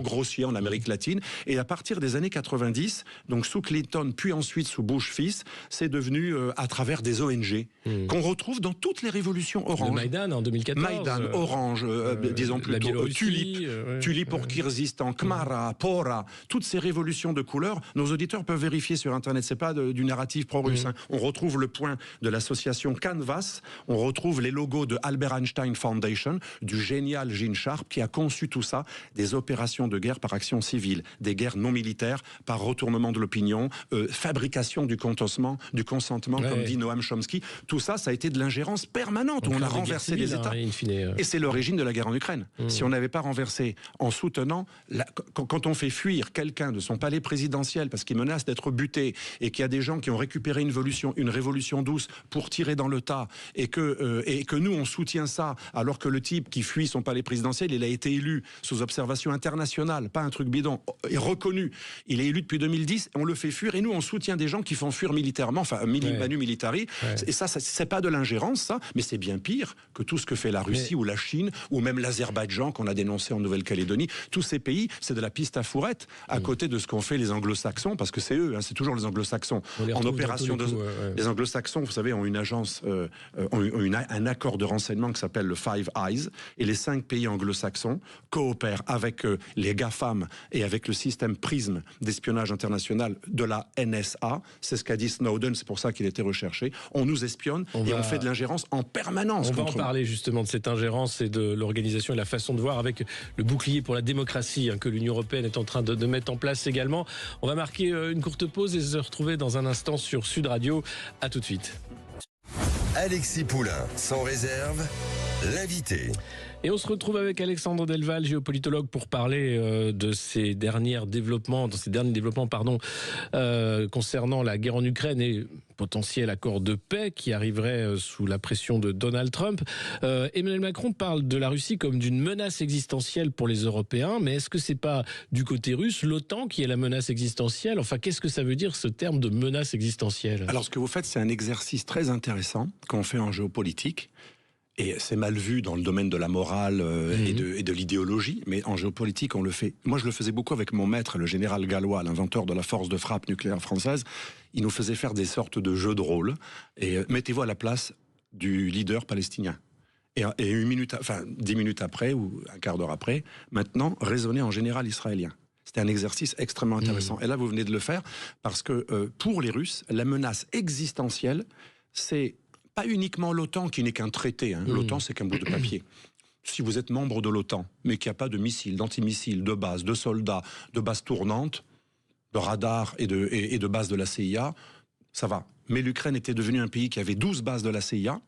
grossier en Amérique latine. Et à partir des années 90, donc sous Clinton, puis ensuite sous Bush fils, c'est devenu à travers des ONG qu'on retrouve dans toutes les révolutions orange. Le Maïdan en 2014. Maïdan, Orange, disons plutôt Tulip pour Kyrgyzstan, Khmara, Pora, toutes ces révolutions de couleur. Nos auditeurs peuvent vérifier sur Internet. C'est pas du narratif pro-russe. On retrouve le point de l'association Canvas. On retrouve les logos de Albert Einstein Foundation, du génial Gene Sharp qui a conçu tout ça, des opérations de guerre par action civile, des guerres non militaires par retournement de l'opinion, fabrication du consentement, comme dit Noam Chomsky. Tout ça, ça a été de l'ingérence permanente où on a renversé les États. Et c'est l'origine de la guerre en Ukraine. Si on n'avait pas renversé en soutenant, quand on fait fuir quelqu'un de son palais présidentiel parce qu'il menace d'être buté et qu'il y a des gens qui ont récupéré une révolution douce pour tirer dans le tas et que nous on soutient ça alors que le type qui fuit son palais présidentiel, il a été élu sous observation internationale, pas un truc bidon, est reconnu. Il est élu depuis 2010, on le fait fuir et nous on soutient des gens qui font fuir militairement, enfin manu militari. Et ça c'est pas de l'ingérence, ça, mais c'est bien pire que tout ce que fait la Russie ou la Chine ou même l'Azerbaïdjan qu'on a dénoncé en Nouvelle-Calédonie. Tous ces pays, c'est de la piste à fourrette à côté de ce qu'ont fait les Anglo-Saxons, parce que c'est eux, c'est toujours les Anglo-Saxons. En opération les Anglo-Saxons, vous savez, ont une agence, un accord de renseignement qui s'appelle le Five Eyes, et les 5 pays anglo-saxons coopèrent avec les GAFAM et avec le système PRISM d'espionnage international de la NSA. C'est ce qu'a dit Snowden, c'est pour ça qu'il était recherché. On nous espionne et on fait de l'ingérence en permanence. On va en parler justement de cette ingérence et de l'organisation et la façon de voir avec le bouclier pour la démocratie que l'Union européenne est en train de mettre en place également. On va marquer une courte pause et se retrouver dans un instant sur Sud Radio. À tout de suite. Alexis Poulain, sans réserve, l'invité. Et on se retrouve avec Alexandre Delval, géopolitologue, pour parler de ces derniers développements, concernant la guerre en Ukraine et potentiel accord de paix qui arriverait sous la pression de Donald Trump. Emmanuel Macron parle de la Russie comme d'une menace existentielle pour les Européens, mais est-ce que c'est pas du côté russe l'OTAN qui est la menace existentielle? Enfin, qu'est-ce que ça veut dire ce terme de menace existentielle? Alors, ce que vous faites, c'est un exercice très intéressant qu'on fait en géopolitique. Et c'est mal vu dans le domaine de la morale et de l'idéologie, mais en géopolitique, on le fait. Moi, je le faisais beaucoup avec mon maître, le général Gallois, l'inventeur de la force de frappe nucléaire française. Il nous faisait faire des sortes de jeux de rôle. Et mettez-vous à la place du leader palestinien. Et 10 minutes après, ou un quart d'heure après, maintenant, raisonnez en général israélien. C'était un exercice extrêmement intéressant. Et là, vous venez de le faire, parce que pour les Russes, la menace existentielle, c'est pas uniquement l'OTAN qui n'est qu'un traité. L'OTAN, c'est qu'un bout de papier. Si vous êtes membre de l'OTAN, mais qu'il n'y a pas de missiles, d'antimissiles, de bases, de soldats, de bases tournantes, de radars et de bases de la CIA, ça va. Mais l'Ukraine était devenue un pays qui avait 12 bases de la CIA.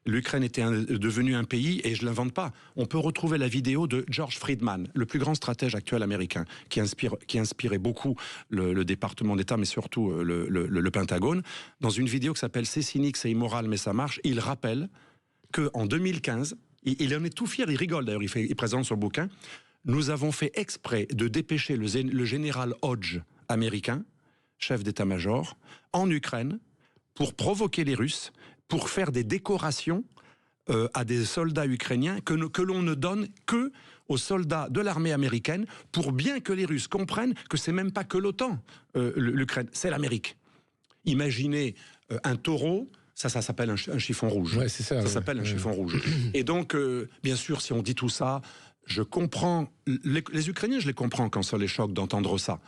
L'Ukraine était devenue un pays, et je ne l'invente pas, on peut retrouver la vidéo de George Friedman, le plus grand stratège actuel américain, qui inspirait beaucoup le département d'État, mais surtout le Pentagone. Dans une vidéo qui s'appelle « C'est cynique, c'est immoral, mais ça marche », il rappelle qu'en 2015, il en est tout fier, il rigole d'ailleurs, il présente son bouquin, nous avons fait exprès de dépêcher le général Hodge américain, chef d'état-major, en Ukraine, pour provoquer les Russes, pour faire des décorations à des soldats ukrainiens que l'on ne donne que aux soldats de l'armée américaine, pour bien que les Russes comprennent que c'est même pas que l'OTAN, l'Ukraine, c'est l'Amérique. Imaginez un taureau, ça s'appelle un chiffon rouge. Ouais, c'est ça. Ça s'appelle un chiffon rouge. Et donc, bien sûr, si on dit tout ça, je comprends. Les Ukrainiens, je les comprends quand ça les choque d'entendre ça.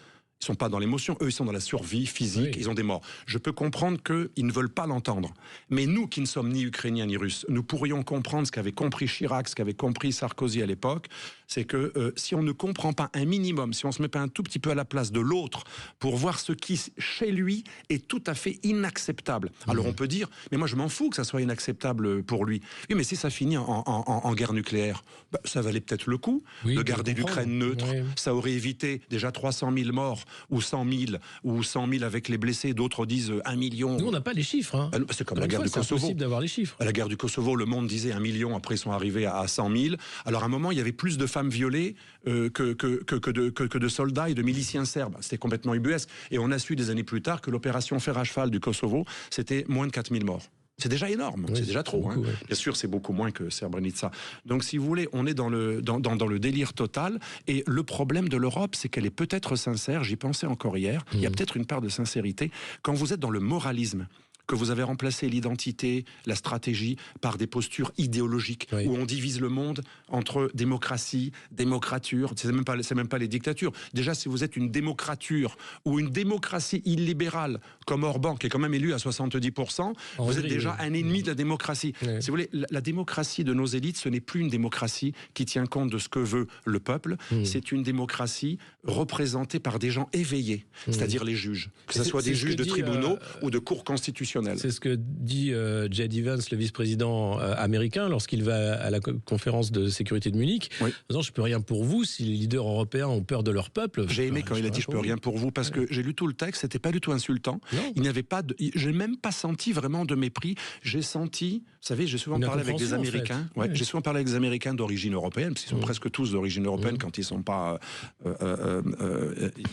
Ils ne sont pas dans l'émotion, eux ils sont dans la survie physique, ils ont des morts. Je peux comprendre qu'ils ne veulent pas l'entendre. Mais nous qui ne sommes ni Ukrainiens ni Russes, nous pourrions comprendre ce qu'avait compris Chirac, ce qu'avait compris Sarkozy à l'époque, c'est que si on ne comprend pas un minimum, si on ne se met pas un tout petit peu à la place de l'autre pour voir ce qui, chez lui, est tout à fait inacceptable. Alors on peut dire, mais moi je m'en fous que ça soit inacceptable pour lui. Oui, mais si ça finit en guerre nucléaire, ça valait peut-être le coup de garder l'Ukraine neutre. Ça aurait évité déjà 300 000 morts, ou 100 000 avec les blessés, d'autres disent 1 million. Nous, on n'a pas les chiffres. C'est comme la guerre du Kosovo. C'est impossible d'avoir les chiffres. À la guerre du Kosovo, le monde disait 1 million, après ils sont arrivés à 100 000. Alors à un moment, il y avait plus de femmes violées que de soldats et de miliciens serbes. C'était complètement ubuesque. Et on a su des années plus tard que l'opération Fer à cheval du Kosovo, c'était moins de 4 000 morts. C'est déjà énorme, c'est déjà trop. Beaucoup, Bien sûr, c'est beaucoup moins que Srebrenica. Donc, si vous voulez, on est dans le délire total. Et le problème de l'Europe, c'est qu'elle est peut-être sincère. J'y pensais encore hier. Il y a peut-être une part de sincérité. Quand vous êtes dans le moralisme, que vous avez remplacé l'identité, la stratégie par des postures idéologiques où on divise le monde entre démocratie, démocrature, c'est même pas les dictatures. Déjà, si vous êtes une démocrature ou une démocratie illibérale comme Orban, qui est quand même élu à 70%, vous êtes déjà un ennemi de la démocratie. Si vous voulez, la démocratie de nos élites, ce n'est plus une démocratie qui tient compte de ce que veut le peuple, c'est une démocratie représentée par des gens éveillés, c'est-à-dire les juges, que ce soit des juges de tribunaux ou de cours constitutionnels. C'est ce que dit J.D. Vance, le vice-président américain, lorsqu'il va à la conférence de sécurité de Munich. En disant, je peux rien pour vous si les leaders européens ont peur de leur peuple. J'ai aimé quand il a dit je peux rien pour vous, parce que j'ai lu tout le texte, c'était pas du tout insultant. Il n'y avait pas j'ai même pas senti vraiment de mépris. J'ai senti, vous savez, j'ai souvent parlé avec des Américains. J'ai souvent parlé avec des Américains d'origine européenne, parce qu'ils sont presque tous d'origine européenne quand ils sont pas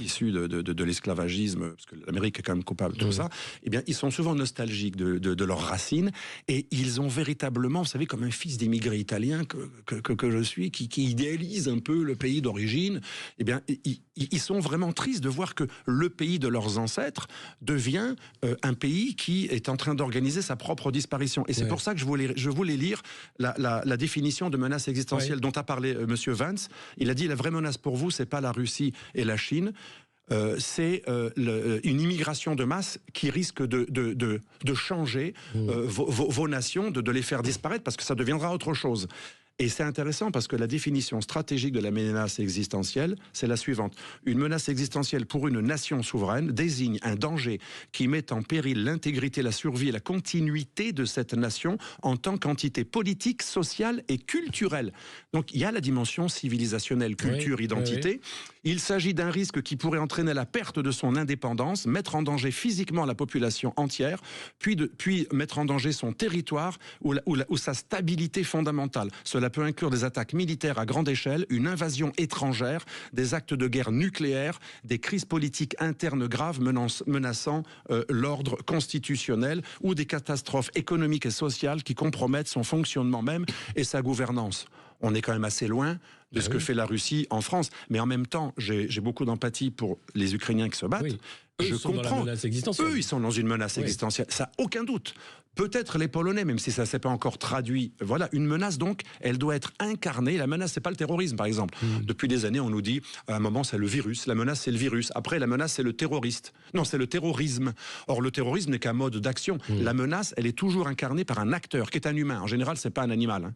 issus de l'esclavagisme, parce que l'Amérique est quand même coupable de tout ça. Eh bien, ils sont souvent nostalgiques de leurs racines, et ils ont véritablement, vous savez, comme un fils d'immigré italien que je suis, qui idéalise un peu le pays d'origine, eh bien, ils sont vraiment tristes de voir que le pays de leurs ancêtres devient un pays qui est en train d'organiser sa propre disparition. Et c'est pour ça que je voulais lire la définition de menace existentielle dont a parlé Monsieur Vance. Il a dit, la vraie menace pour vous, c'est pas la Russie et la Chine, c'est une immigration de masse qui risque de changer vos nations, de les faire disparaître, parce que ça deviendra autre chose. Et c'est intéressant parce que la définition stratégique de la menace existentielle, c'est la suivante. Une menace existentielle pour une nation souveraine désigne un danger qui met en péril l'intégrité, la survie et la continuité de cette nation en tant qu'entité politique, sociale et culturelle. Donc il y a la dimension civilisationnelle, culture, identité. Il s'agit d'un risque qui pourrait entraîner la perte de son indépendance, mettre en danger physiquement la population entière, puis mettre en danger son territoire ou sa stabilité fondamentale. Cela peut inclure des attaques militaires à grande échelle, une invasion étrangère, des actes de guerre nucléaire, des crises politiques internes graves menaçant l'ordre constitutionnel ou des catastrophes économiques et sociales qui compromettent son fonctionnement même et sa gouvernance. On est quand même assez loin de ce que fait la Russie en France. Mais en même temps, j'ai beaucoup d'empathie pour les Ukrainiens qui se battent. Oui. Eux, ils sont dans la menace existentielle. Eux, ils sont dans une menace existentielle. Ça, aucun doute. Peut-être les Polonais, même si ça ne s'est pas encore traduit. Voilà, une menace, donc, elle doit être incarnée. La menace, c'est pas le terrorisme, par exemple. Depuis des années, on nous dit, à un moment, c'est le virus. La menace, c'est le virus. Après, la menace, c'est le terroriste. Non, c'est le terrorisme. Or, le terrorisme n'est qu'un mode d'action. La menace, elle est toujours incarnée par un acteur, qui est un humain. En général, c'est pas un animal.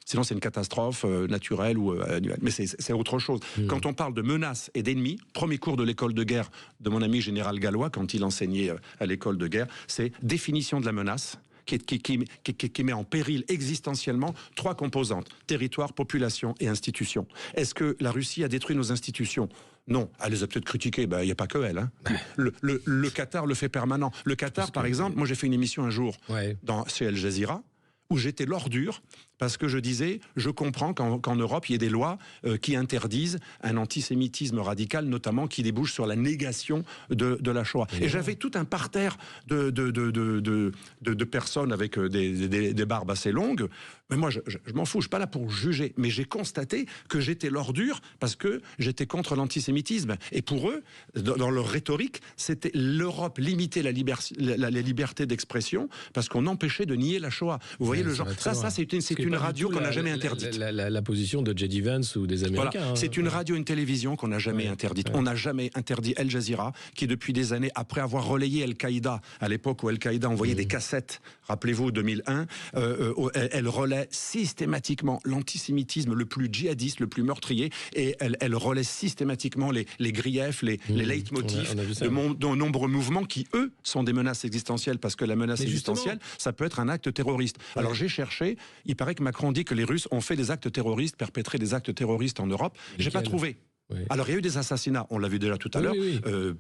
Sinon, c'est une catastrophe naturelle ou mais c'est autre chose. Quand on parle de menaces et d'ennemis, premier cours de l'école de guerre de mon ami général Gallois, quand il enseignait à l'école de guerre, c'est définition de la menace, qui met en péril existentiellement 3 composantes: territoire, population et institution. Est-ce que la Russie a détruit nos institutions ? Non, elle les a peut-être critiquées, il n'y a pas que elle. Le Qatar le fait permanent. Le Qatar, par exemple, moi j'ai fait une émission un jour chez Al Jazeera, où j'étais l'ordure, parce que je disais, je comprends qu'en Europe, il y ait des lois qui interdisent un antisémitisme radical, notamment qui débouche sur la négation de la Shoah. Et j'avais tout un parterre de personnes avec des barbes assez longues. Mais moi, je m'en fous, je suis pas là pour juger. Mais j'ai constaté que j'étais l'ordure parce que j'étais contre l'antisémitisme. Et pour eux, dans leur rhétorique, c'était l'Europe limiter la liberté d'expression parce qu'on empêchait de nier la Shoah. Vous voyez le genre. Ça c'est une radio qu'on n'a jamais interdite. La position de J.D. Vance ou des Américains. Voilà. C'est une radio, une télévision qu'on n'a jamais interdite. On n'a jamais interdit Al Jazeera, qui depuis des années, après avoir relayé Al-Qaïda, à l'époque où Al-Qaïda envoyait des cassettes, rappelez-vous, 2001, elle relaie systématiquement l'antisémitisme le plus djihadiste, le plus meurtrier, et elle relaie systématiquement les griefs, les leitmotifs de nombreux mouvements qui, eux, sont des menaces existentielles, parce que la menace existentielle, ça peut être un acte terroriste. Alors j'ai cherché, il paraît que Macron dit que les Russes ont fait des actes terroristes, perpétré des actes terroristes en Europe. J'ai pas trouvé. Alors il y a eu des assassinats, on l'a vu déjà tout à l'heure,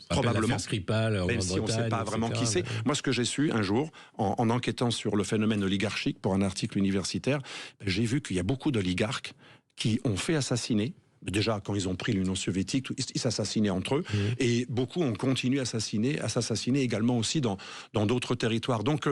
probablement, Skripal, même si on ne sait pas vraiment qui c'est. Moi, ce que j'ai su un jour, en enquêtant sur le phénomène oligarchique pour un article universitaire, j'ai vu qu'il y a beaucoup d'oligarques qui ont fait assassiner. Déjà, quand ils ont pris l'Union soviétique, ils s'assassinaient entre eux, et beaucoup ont continué à s'assassiner également aussi dans d'autres territoires. Donc,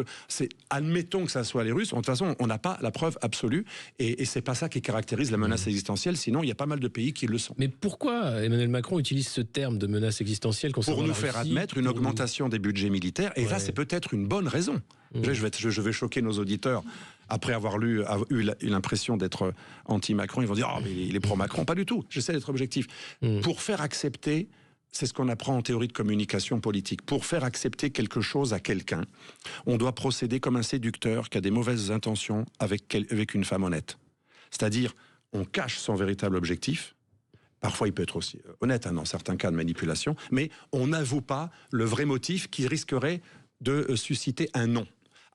admettons que ça soit les Russes. De toute façon, on n'a pas la preuve absolue, et c'est pas ça qui caractérise la menace existentielle. Sinon, il y a pas mal de pays qui le sont. Mais pourquoi Emmanuel Macron utilise ce terme de menace existentielle concernant pour nous la faire Russie, admettre une augmentation des budgets militaires, et là, c'est peut-être une bonne raison. Je vais choquer nos auditeurs. Après avoir eu l'impression d'être anti-Macron, ils vont dire « Ah, mais il est pro-Macron ». Pas du tout, j'essaie d'être objectif. Pour faire accepter, c'est ce qu'on apprend en théorie de communication politique, pour faire accepter quelque chose à quelqu'un, on doit procéder comme un séducteur qui a des mauvaises intentions avec une femme honnête. C'est-à-dire, on cache son véritable objectif. Parfois, il peut être aussi honnête, dans certains cas de manipulation, mais on n'avoue pas le vrai motif qui risquerait de susciter un non.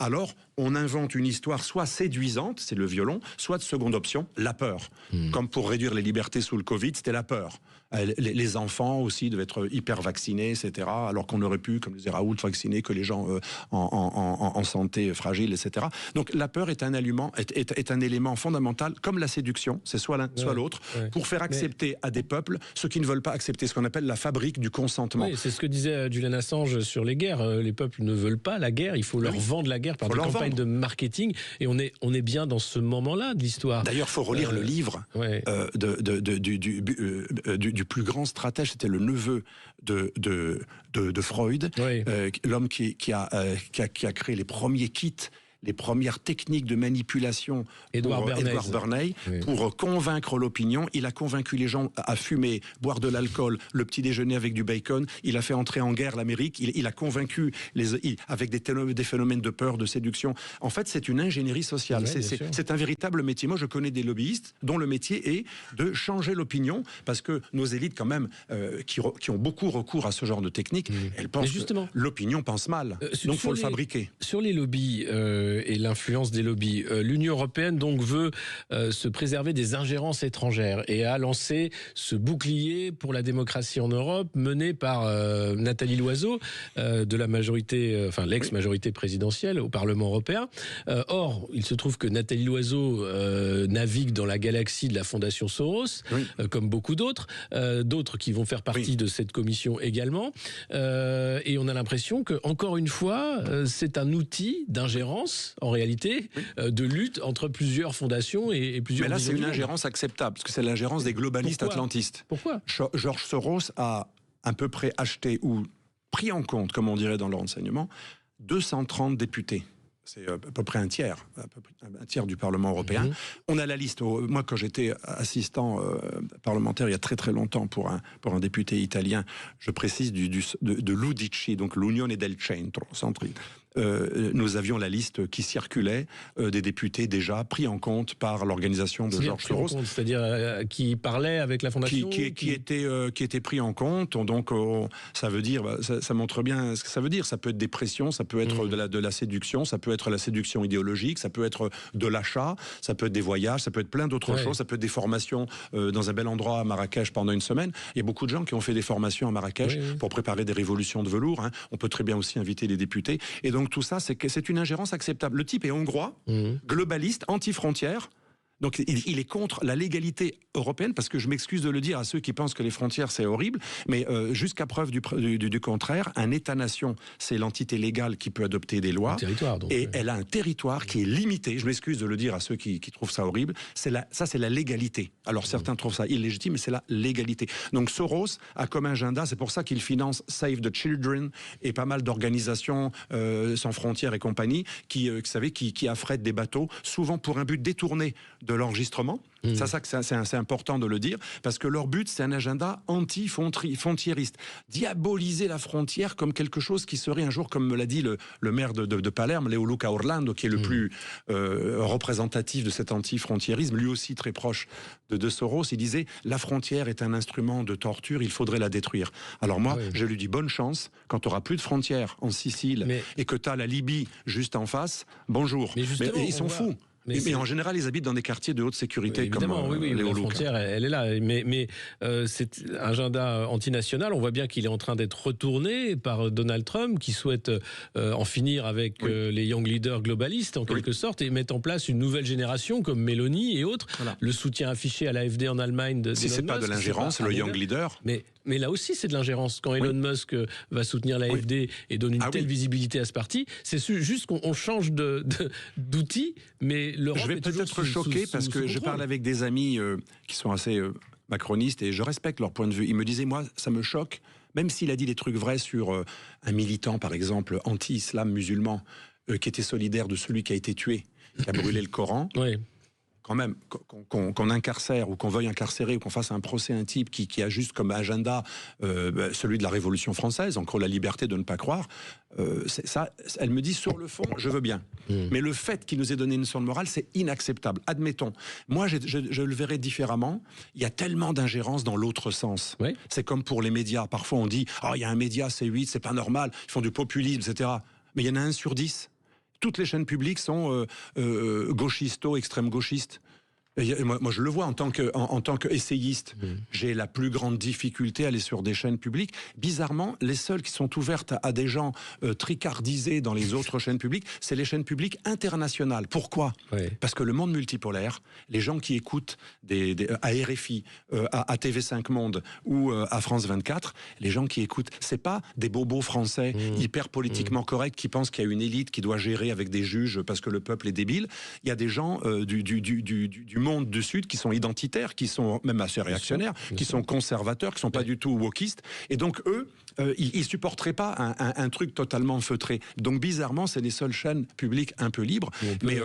Alors, on invente une histoire soit séduisante, c'est le violon, soit de seconde option, la peur. Comme pour réduire les libertés sous le Covid, c'était la peur. Les enfants aussi devaient être hyper vaccinés, etc. Alors qu'on aurait pu, comme disait Raoult, vacciner que les gens en santé fragile, etc. Donc la peur est un élément fondamental, comme la séduction, c'est soit l'un, soit l'autre, pour faire accepter à des peuples ceux qui ne veulent pas accepter, ce qu'on appelle la fabrique du consentement. Oui, c'est ce que disait Julian Assange sur les guerres. Les peuples ne veulent pas la guerre, il faut leur vendre la guerre par des campagnes de marketing, et on est bien dans ce moment-là de l'histoire. D'ailleurs, il faut relire le livre du plus grand stratège, c'était le neveu de Freud, l'homme qui a créé les premiers kits les premières techniques de manipulation Edward Bernays pour convaincre l'opinion. Il a convaincu les gens à fumer, boire de l'alcool, le petit déjeuner avec du bacon. Il a fait entrer en guerre l'Amérique. Il a convaincu avec des phénomènes de peur, de séduction. En fait, c'est une ingénierie sociale. C'est un véritable métier. Moi, je connais des lobbyistes dont le métier est de changer l'opinion, parce que nos élites, quand même, qui ont beaucoup recours à ce genre de technique, elles pensent que l'opinion pense mal. Donc, il faut le fabriquer. Sur les lobbies et l'influence des lobbies, l'Union européenne donc veut se préserver des ingérences étrangères et a lancé ce bouclier pour la démocratie en Europe mené par Nathalie Loiseau de la majorité, enfin l'ex-majorité présidentielle au Parlement européen. Or, il se trouve que Nathalie Loiseau navigue dans la galaxie de la Fondation Soros, comme beaucoup d'autres qui vont faire partie de cette commission également. Et on a l'impression que, encore une fois, c'est un outil d'ingérence, en réalité, de lutte entre plusieurs fondations et plusieurs... Mais là, c'est une ingérence acceptable, parce que c'est l'ingérence des globalistes atlantistes. Pourquoi ? George Soros a à peu près acheté ou pris en compte, comme on dirait dans le renseignement, 230 députés. C'est à peu près un tiers du Parlement européen. On a la liste. Moi, quand j'étais assistant parlementaire il y a très très longtemps pour un député italien, je précise de l'UDC, donc l'Unione del Centro, nous avions la liste qui circulait des députés déjà pris en compte par l'organisation de George Soros. C'est-à-dire qui parlait avec la fondation, qui était pris en compte. Donc ça veut dire, ça montre bien ce que ça veut dire. Ça peut être des pressions, ça peut être de la séduction, ça peut être la séduction idéologique, ça peut être de l'achat, ça peut être des voyages, ça peut être plein d'autres choses, ça peut être des formations dans un bel endroit à Marrakech pendant une semaine. Il y a beaucoup de gens qui ont fait des formations à Marrakech pour préparer des révolutions de velours. On peut très bien aussi inviter les députés. Et donc tout ça, c'est une ingérence acceptable. Le type est hongrois, globaliste, anti-frontières. Donc il est contre la légalité européenne, parce que je m'excuse de le dire à ceux qui pensent que les frontières c'est horrible, mais jusqu'à preuve du contraire, un État-nation, c'est l'entité légale qui peut adopter des lois, elle a un territoire qui est limité. Je m'excuse de le dire à ceux qui trouvent ça horrible. Ça c'est la légalité. Alors certains trouvent ça illégitime, mais c'est la légalité. Donc Soros a comme agenda, c'est pour ça qu'il finance Save the Children et pas mal d'organisations sans frontières et compagnie qui affrètent des bateaux, souvent pour un but détourné de l'enregistrement. C'est important de le dire, parce que leur but, c'est un agenda anti-frontiériste. Diaboliser la frontière comme quelque chose qui serait un jour, comme me l'a dit le maire de Palerme, Leoluca Orlando, qui est le plus représentatif de cet anti-frontiérisme, lui aussi très proche de Soros. Il disait, la frontière est un instrument de torture, il faudrait la détruire. Alors moi, je lui dis bonne chance, quand tu n'auras plus de frontières en Sicile et que tu as la Libye juste en face, bonjour. Mais ils sont fous. Mais en général, ils habitent dans des quartiers de haute sécurité. Évidemment, comme la frontière, elle est là. Mais c'est un agenda antinational. On voit bien qu'il est en train d'être retourné par Donald Trump, qui souhaite en finir avec les young leaders globalistes, en quelque sorte, et mettre en place une nouvelle génération, comme Meloni et autres. Voilà. Le soutien affiché à l'AfD en Allemagne de c'est pas de l'ingérence, le young leader. Mais là aussi, c'est de l'ingérence. Quand Elon Musk va soutenir l'AfD et donne une telle visibilité à ce parti, c'est juste qu'on change d'outils, mais l'Europe. Je vais peut-être choquer parce que je parle avec des amis qui sont assez macronistes et je respecte leur point de vue. Ils me disaient, moi, ça me choque, même s'il a dit des trucs vrais sur un militant, par exemple, anti-islam musulman, qui était solidaire de celui qui a été tué, qui a brûlé le Coran. Quand même, qu'on incarcère ou qu'on veuille incarcérer ou qu'on fasse un procès à un type qui a juste comme agenda celui de la Révolution française, en gros la liberté de ne pas croire, ça, elle me dit sur le fond, je veux bien. Mais le fait qu'il nous ait donné une leçon de morale, c'est inacceptable. Admettons. Moi, je le verrais différemment. Il y a tellement d'ingérence dans l'autre sens. C'est comme pour les médias. Parfois, on dit « Oh, il y a un média, C8, c'est pas normal, ils font du populisme, etc. » Mais il y en a 1 sur 10. Toutes les chaînes publiques sont gauchisto, extrême-gauchistes. Moi, je le vois en tant qu'essayiste. J'ai la plus grande difficulté à aller sur des chaînes publiques. Bizarrement, les seules qui sont ouvertes à des gens tricardisés dans les autres chaînes publiques, c'est les chaînes publiques internationales. Pourquoi ? Parce que le monde multipolaire, les gens qui écoutent à RFI, à TV5 Monde ou à France 24, les gens qui écoutent, c'est pas des bobos français hyper politiquement corrects qui pensent qu'il y a une élite qui doit gérer avec des juges parce que le peuple est débile. Il y a des gens du monde du Sud qui sont identitaires, qui sont même assez réactionnaires, qui sont conservateurs, qui sont pas du tout wokistes. Et donc eux, ils supporteraient pas un truc totalement feutré. Donc bizarrement, c'est les seules chaînes publiques un peu libres. Mais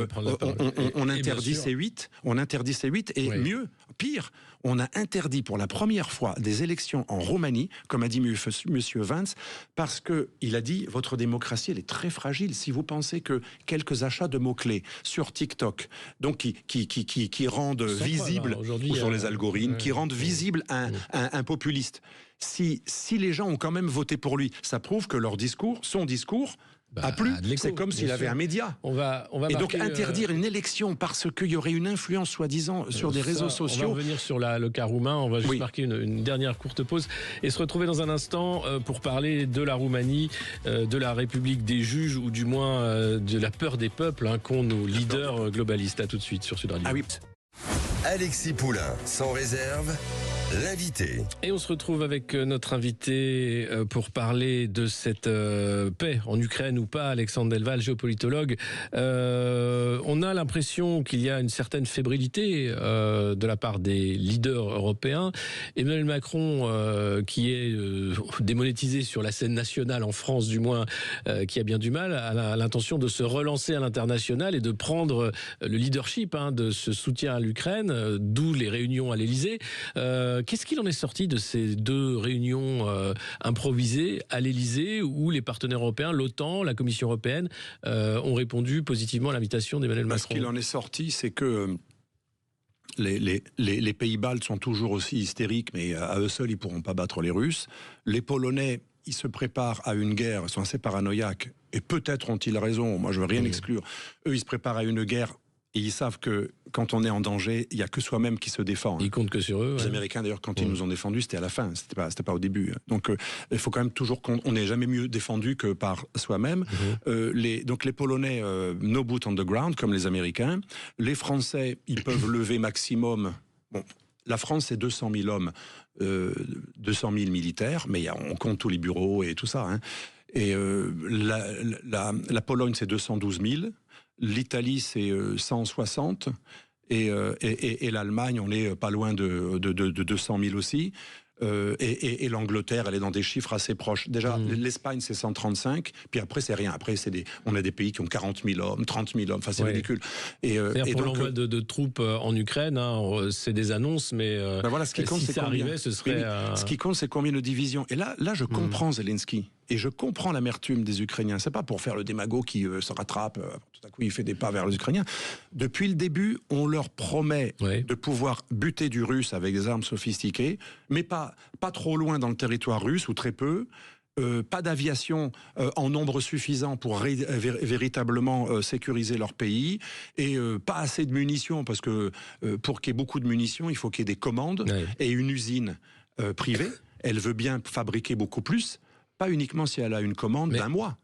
on interdit C8, et mieux, pire, on a interdit pour la première fois des élections en Roumanie, comme a dit Monsieur Vance, parce que il a dit votre démocratie elle est très fragile. Si vous pensez que quelques achats de mots-clés sur TikTok, donc qui rendent visible, ou sur les algorithmes, qui rendent visible un populiste. Si les gens ont quand même voté pour lui, ça prouve que son discours a plu. C'est comme s'il avait un média. On va et donc interdire une élection parce qu'il y aurait une influence soi-disant sur des réseaux sociaux. On va revenir sur le cas roumain. On va juste marquer une dernière courte pause et se retrouver dans un instant pour parler de la Roumanie, de la République des juges ou du moins de la peur des peuples qu'ont nos leaders globalistes. À tout de suite sur Sud Radio. Alexis Poulain, sans réserve, l'invité. Et on se retrouve avec notre invité pour parler de cette paix en Ukraine ou pas, Alexandre Delval, géopolitologue. On a l'impression qu'il y a une certaine fébrilité de la part des leaders européens. Emmanuel Macron, qui est démonétisé sur la scène nationale, en France du moins, qui a bien du mal, a l'intention de se relancer à l'international et de prendre le leadership de ce soutien à l'Ukraine, d'où les réunions à l'Élysée. Qu'est-ce qu'il en est sorti de ces deux réunions improvisées à l'Élysée où les partenaires européens, l'OTAN, la Commission européenne, ont répondu positivement à l'invitation d'Emmanuel Macron? Ce qu'il en est sorti, c'est que les pays baltes sont toujours aussi hystériques, mais à eux seuls, ils ne pourront pas battre les Russes. Les Polonais, ils se préparent à une guerre, ils sont assez paranoïaques, et peut-être ont-ils raison, moi je ne veux rien exclure. Eux, ils se préparent à une guerre. Et ils savent que quand on est en danger, il n'y a que soi-même qui se défend. Ils comptent que sur eux. Les Américains, d'ailleurs, quand ils nous ont défendus, c'était à la fin, c'était pas au début. Donc, il faut quand même toujours on n'est jamais mieux défendu que par soi-même. Donc, les Polonais, no boot on the ground, comme les Américains. Les Français, ils peuvent lever maximum. Bon, la France, c'est 200 000 hommes, 200 000 militaires, mais on compte tous les bureaux et tout ça. Et la Pologne, c'est 212 000. L'Italie, c'est 160, et l'Allemagne, on est pas loin de 200 000 aussi. Et l'Angleterre, elle est dans des chiffres assez proches. Déjà, l'Espagne, c'est 135, puis après, c'est rien. Après, on a des pays qui ont 40 000 hommes, 30 000 hommes, enfin, c'est ridicule. Pour l'envoi de troupes en Ukraine, c'est des annonces, mais voilà, ce qui compte, si ça arrivait, ce serait... Ce qui compte, c'est combien de divisions. Et là je comprends Zelensky. Et je comprends l'amertume des Ukrainiens. C'est pas pour faire le démago qui se rattrape, tout à coup il fait des pas vers les Ukrainiens. Depuis le début, on leur promet de pouvoir buter du russe avec des armes sophistiquées, mais pas trop loin dans le territoire russe, ou très peu. Pas d'aviation en nombre suffisant pour véritablement sécuriser leur pays, et pas assez de munitions, parce que pour qu'il y ait beaucoup de munitions, il faut qu'il y ait des commandes, et une usine privée, elle veut bien fabriquer beaucoup plus, pas uniquement si elle a une commande d'un mois.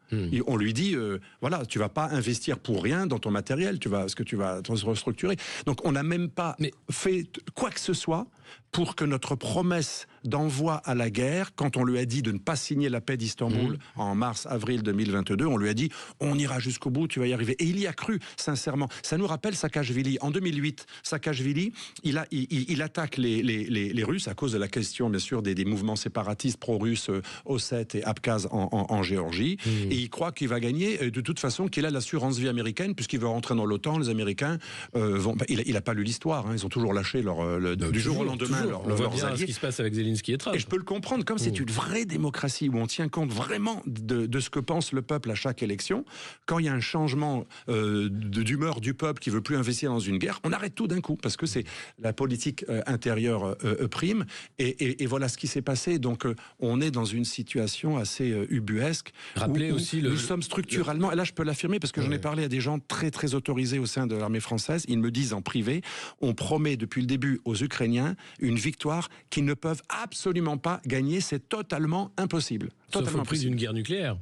On lui dit, voilà, tu vas pas investir pour rien dans ton matériel, tu vas te restructurer. Donc on n'a même pas fait quoi que ce soit pour que notre promesse d'envoi à la guerre, quand on lui a dit de ne pas signer la paix d'Istanbul en mars-avril 2022, on lui a dit, on ira jusqu'au bout, tu vas y arriver. Et il y a cru, sincèrement. Ça nous rappelle Saakashvili. En 2008, Saakashvili, il attaque les Russes à cause de la question, bien sûr, des mouvements séparatistes pro-russes, Ossète et Abkhaz en Géorgie. Et il croit qu'il va gagner, de toute façon, qu'il a l'assurance vie américaine, puisqu'il veut rentrer dans l'OTAN. Les Américains vont... Il n'a pas lu l'histoire, ils ont toujours lâché du jour au lendemain leurs alliés. Ce qui se passe avec Zelensky et Trump. Et je peux le comprendre, comme c'est une vraie démocratie où on tient compte vraiment de ce que pense le peuple à chaque élection. Quand il y a un changement d'humeur du peuple qui veut plus investir dans une guerre, on arrête tout d'un coup, parce que c'est la politique intérieure prime. Et voilà ce qui s'est passé. Donc on est dans une situation assez ubuesque. Rappelez aussi nous sommes structurellement, et là je peux l'affirmer parce que j'en ai parlé à des gens très très autorisés au sein de l'armée française, ils me disent en privé, on promet depuis le début aux Ukrainiens une victoire qu'ils ne peuvent absolument pas gagner, c'est totalement impossible. Sauf au prix d'une guerre nucléaire.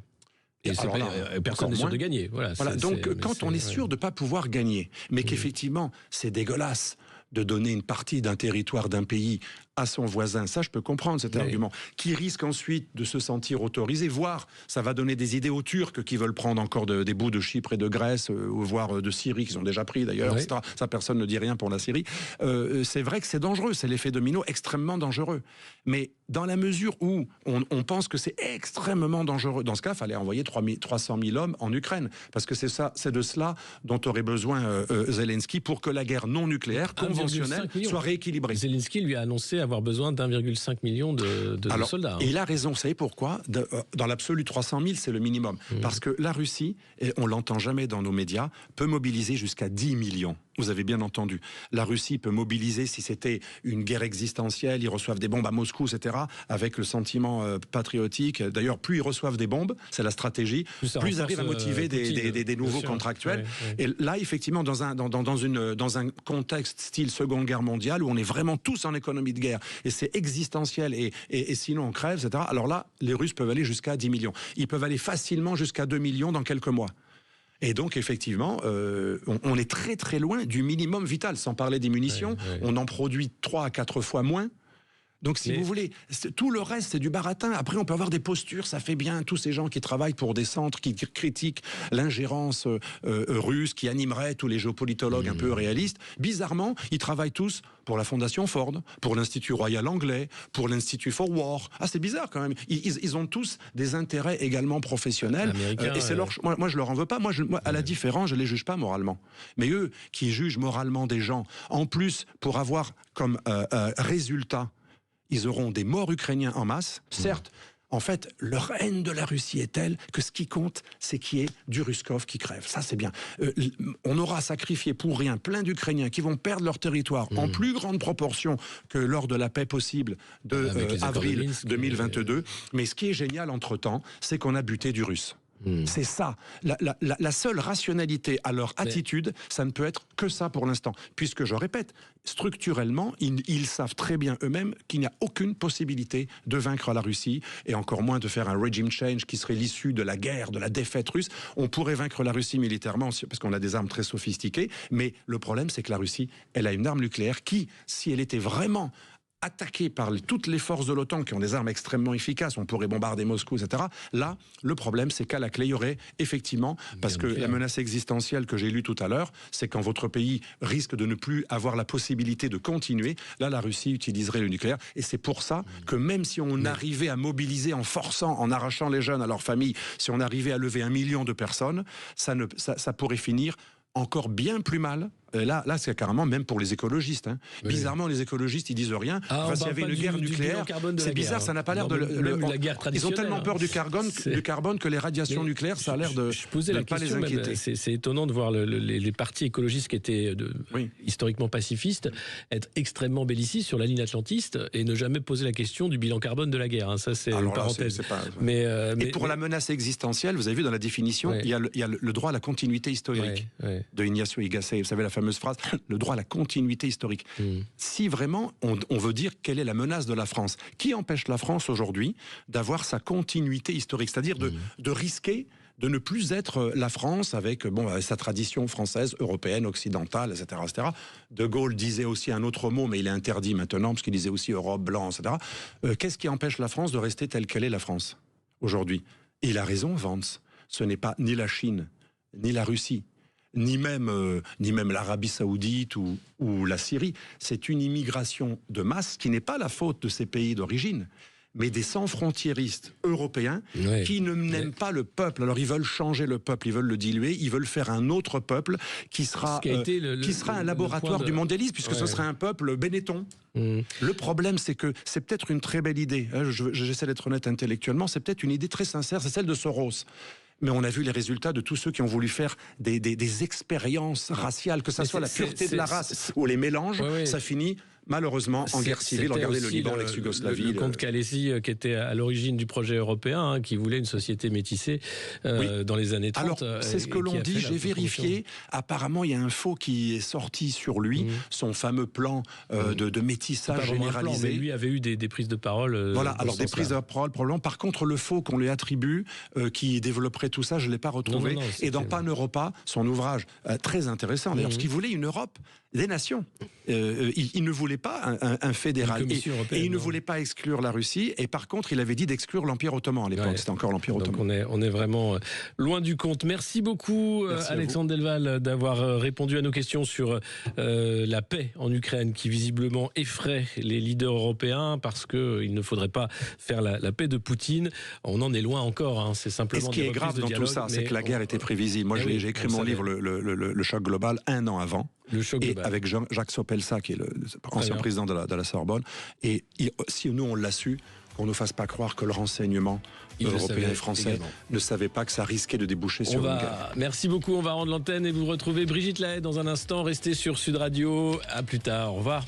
Et personne n'est sûr de gagner. Voilà, donc quand on est sûr de ne pas pouvoir gagner, mais qu'effectivement c'est dégueulasse de donner une partie d'un territoire d'un pays à son voisin. Ça, je peux comprendre cet argument. Qui risque ensuite de se sentir autorisé, voire ça va donner des idées aux Turcs qui veulent prendre encore des bouts de Chypre et de Grèce, ou voire de Syrie, qu'ils ont déjà pris d'ailleurs, etc. Ça, personne ne dit rien pour la Syrie. C'est vrai que c'est dangereux, c'est l'effet domino extrêmement dangereux. Mais dans la mesure où on pense que c'est extrêmement dangereux, dans ce cas, il fallait envoyer 300 000 hommes en Ukraine, parce que c'est de cela dont aurait besoin Zelensky pour que la guerre non nucléaire, conventionnelle, soit rééquilibrée. Zelensky lui a annoncé avoir besoin d'1,5 million de soldats. Et il a raison, vous savez pourquoi ? Dans l'absolu, 300 000, c'est le minimum. Parce que la Russie, et on l'entend jamais dans nos médias, peut mobiliser jusqu'à 10 millions. Vous avez bien entendu. La Russie peut mobiliser, si c'était une guerre existentielle, ils reçoivent des bombes à Moscou, etc., avec le sentiment patriotique. D'ailleurs, plus ils reçoivent des bombes, c'est la stratégie, plus ils arrivent à motiver des nouveaux contractuels. Et là, effectivement, dans un contexte style Seconde Guerre mondiale, où on est vraiment tous en économie de guerre, et c'est existentiel, et sinon on crève, etc., alors là, les Russes peuvent aller jusqu'à 10 millions. Ils peuvent aller facilement jusqu'à 2 millions dans quelques mois. Et donc, effectivement, on est très très loin du minimum vital, sans parler des munitions. On en produit 3 à 4 fois moins. Donc, si vous voulez, tout le reste, c'est du baratin. Après, on peut avoir des postures, ça fait bien. Tous ces gens qui travaillent pour des centres, qui critiquent l'ingérence russe, qui animeraient tous les géopolitologues un peu réalistes. Bizarrement, ils travaillent tous pour la Fondation Ford, pour l'Institut Royal Anglais, pour l'Institut for War. Ah, c'est bizarre quand même. Ils ont tous des intérêts également professionnels. Et c'est moi, je leur en veux pas. Moi, à la différence, je les juge pas moralement. Mais eux, qui jugent moralement des gens, en plus, pour avoir comme résultat, ils auront des morts ukrainiens en masse. Certes, en fait, leur haine de la Russie est telle que ce qui compte, c'est qu'il y ait du Ruskov qui crève. Ça, c'est bien. On aura sacrifié pour rien plein d'Ukrainiens qui vont perdre leur territoire en plus grande proportion que lors de la paix possible de avril 2022. Mais ce qui est génial entre-temps, c'est qu'on a buté du russe. C'est ça. La seule rationalité à leur attitude, ça ne peut être que ça pour l'instant. Puisque, je répète, structurellement, ils savent très bien eux-mêmes qu'il n'y a aucune possibilité de vaincre la Russie, et encore moins de faire un regime change qui serait l'issue de la guerre, de la défaite russe. On pourrait vaincre la Russie militairement, parce qu'on a des armes très sophistiquées, mais le problème, c'est que la Russie, elle a une arme nucléaire qui, si elle était vraiment attaqués par toutes les forces de l'OTAN qui ont des armes extrêmement efficaces, on pourrait bombarder Moscou, etc. Là, le problème, c'est qu'à la clé, il y aurait effectivement, parce que la menace existentielle que j'ai lue tout à l'heure, c'est quand votre pays risque de ne plus avoir la possibilité de continuer, là, la Russie utiliserait le nucléaire. Et c'est pour ça que même si on arrivait à mobiliser en forçant, en arrachant les jeunes à leur famille, si on arrivait à lever 1 million de personnes, ça pourrait finir encore bien plus mal. Là, c'est carrément même pour les écologistes. Hein. Bizarrement, les écologistes, ils disent rien. S'il y avait une guerre nucléaire, c'est bizarre, ça n'a pas l'air de... Ils ont tellement peur du carbone que les radiations nucléaires, ça a l'air de ne pas les inquiéter. C'est étonnant de voir les partis écologistes qui étaient historiquement pacifistes être extrêmement bellicistes sur la ligne atlantiste et ne jamais poser la question du bilan carbone de la guerre. Hein. Ça, c'est une parenthèse. Et pour la menace existentielle, vous avez vu dans la définition, il y a le droit à la continuité historique de Ignacio Igacé. Vous savez, la fameuse phrase, le droit à la continuité historique. Si vraiment on veut dire quelle est la menace de la France, qui empêche la France aujourd'hui d'avoir sa continuité historique, c'est-à-dire de risquer de ne plus être la France avec sa tradition française, européenne, occidentale, etc., etc. De Gaulle disait aussi un autre mot, mais il est interdit maintenant, parce qu'il disait aussi Europe, blanc, etc. Qu'est-ce qui empêche la France de rester telle qu'elle est, la France, aujourd'hui ? Et il a raison, Vance. Ce n'est pas ni la Chine, ni la Russie, ni même l'Arabie Saoudite ou la Syrie. C'est une immigration de masse qui n'est pas la faute de ces pays d'origine, mais des sans-frontiéristes européens qui n'aiment pas le peuple. Alors ils veulent changer le peuple, ils veulent le diluer, ils veulent faire un autre peuple qui sera un laboratoire du mondialisme, puisque ce serait un peuple Benetton. Le problème, c'est que c'est peut-être une très belle idée, j'essaie d'être honnête intellectuellement, c'est peut-être une idée très sincère, c'est celle de Soros. Mais on a vu les résultats de tous ceux qui ont voulu faire des expériences raciales, que ça soit la pureté de la race ou les mélanges, ça finit malheureusement en guerre civile. Regardez le Liban, l'ex-Yougoslavie. Le comte Khaleesi, qui était à l'origine du projet européen, qui voulait une société métissée dans les années 30. Alors, c'est ce que l'on dit, j'ai vérifié. Apparemment, il y a un faux qui est sorti sur lui, son fameux plan de métissage généralisé. Mais lui avait eu des prises de parole. Voilà, alors des prises de parole, probablement. Par contre, le faux qu'on lui attribue, qui développerait tout ça, je ne l'ai pas retrouvé. Et dans Pan Europa, son ouvrage très intéressant, d'ailleurs, parce qu'il voulait une Europe des nations. Il ne voulait pas un fédéral. Et il ne voulait pas exclure la Russie. Et par contre, il avait dit d'exclure l'Empire ottoman à l'époque. Ouais. C'était encore l'Empire ottoman. Donc on est vraiment loin du compte. Merci beaucoup, Alexandre Delval, d'avoir répondu à nos questions sur la paix en Ukraine, qui visiblement effraie les leaders européens, parce qu'il ne faudrait pas faire la paix de Poutine. On en est loin encore. Hein. C'est simplement. Et ce qui est grave dans tout ça, c'est que la guerre était prévisible. Moi, j'ai écrit mon livre, le choc global, 1 an avant. Le choc global. Avec Jacques Sopelsa, qui est l'ancien président de la Sorbonne. Et si nous, on l'a su, qu'on ne nous fasse pas croire que le renseignement européen et français ne savait pas que ça risquait de déboucher sur une guerre. Merci beaucoup. On va rendre l'antenne et vous retrouvez Brigitte Lahaie dans un instant. Restez sur Sud Radio. À plus tard. Au revoir.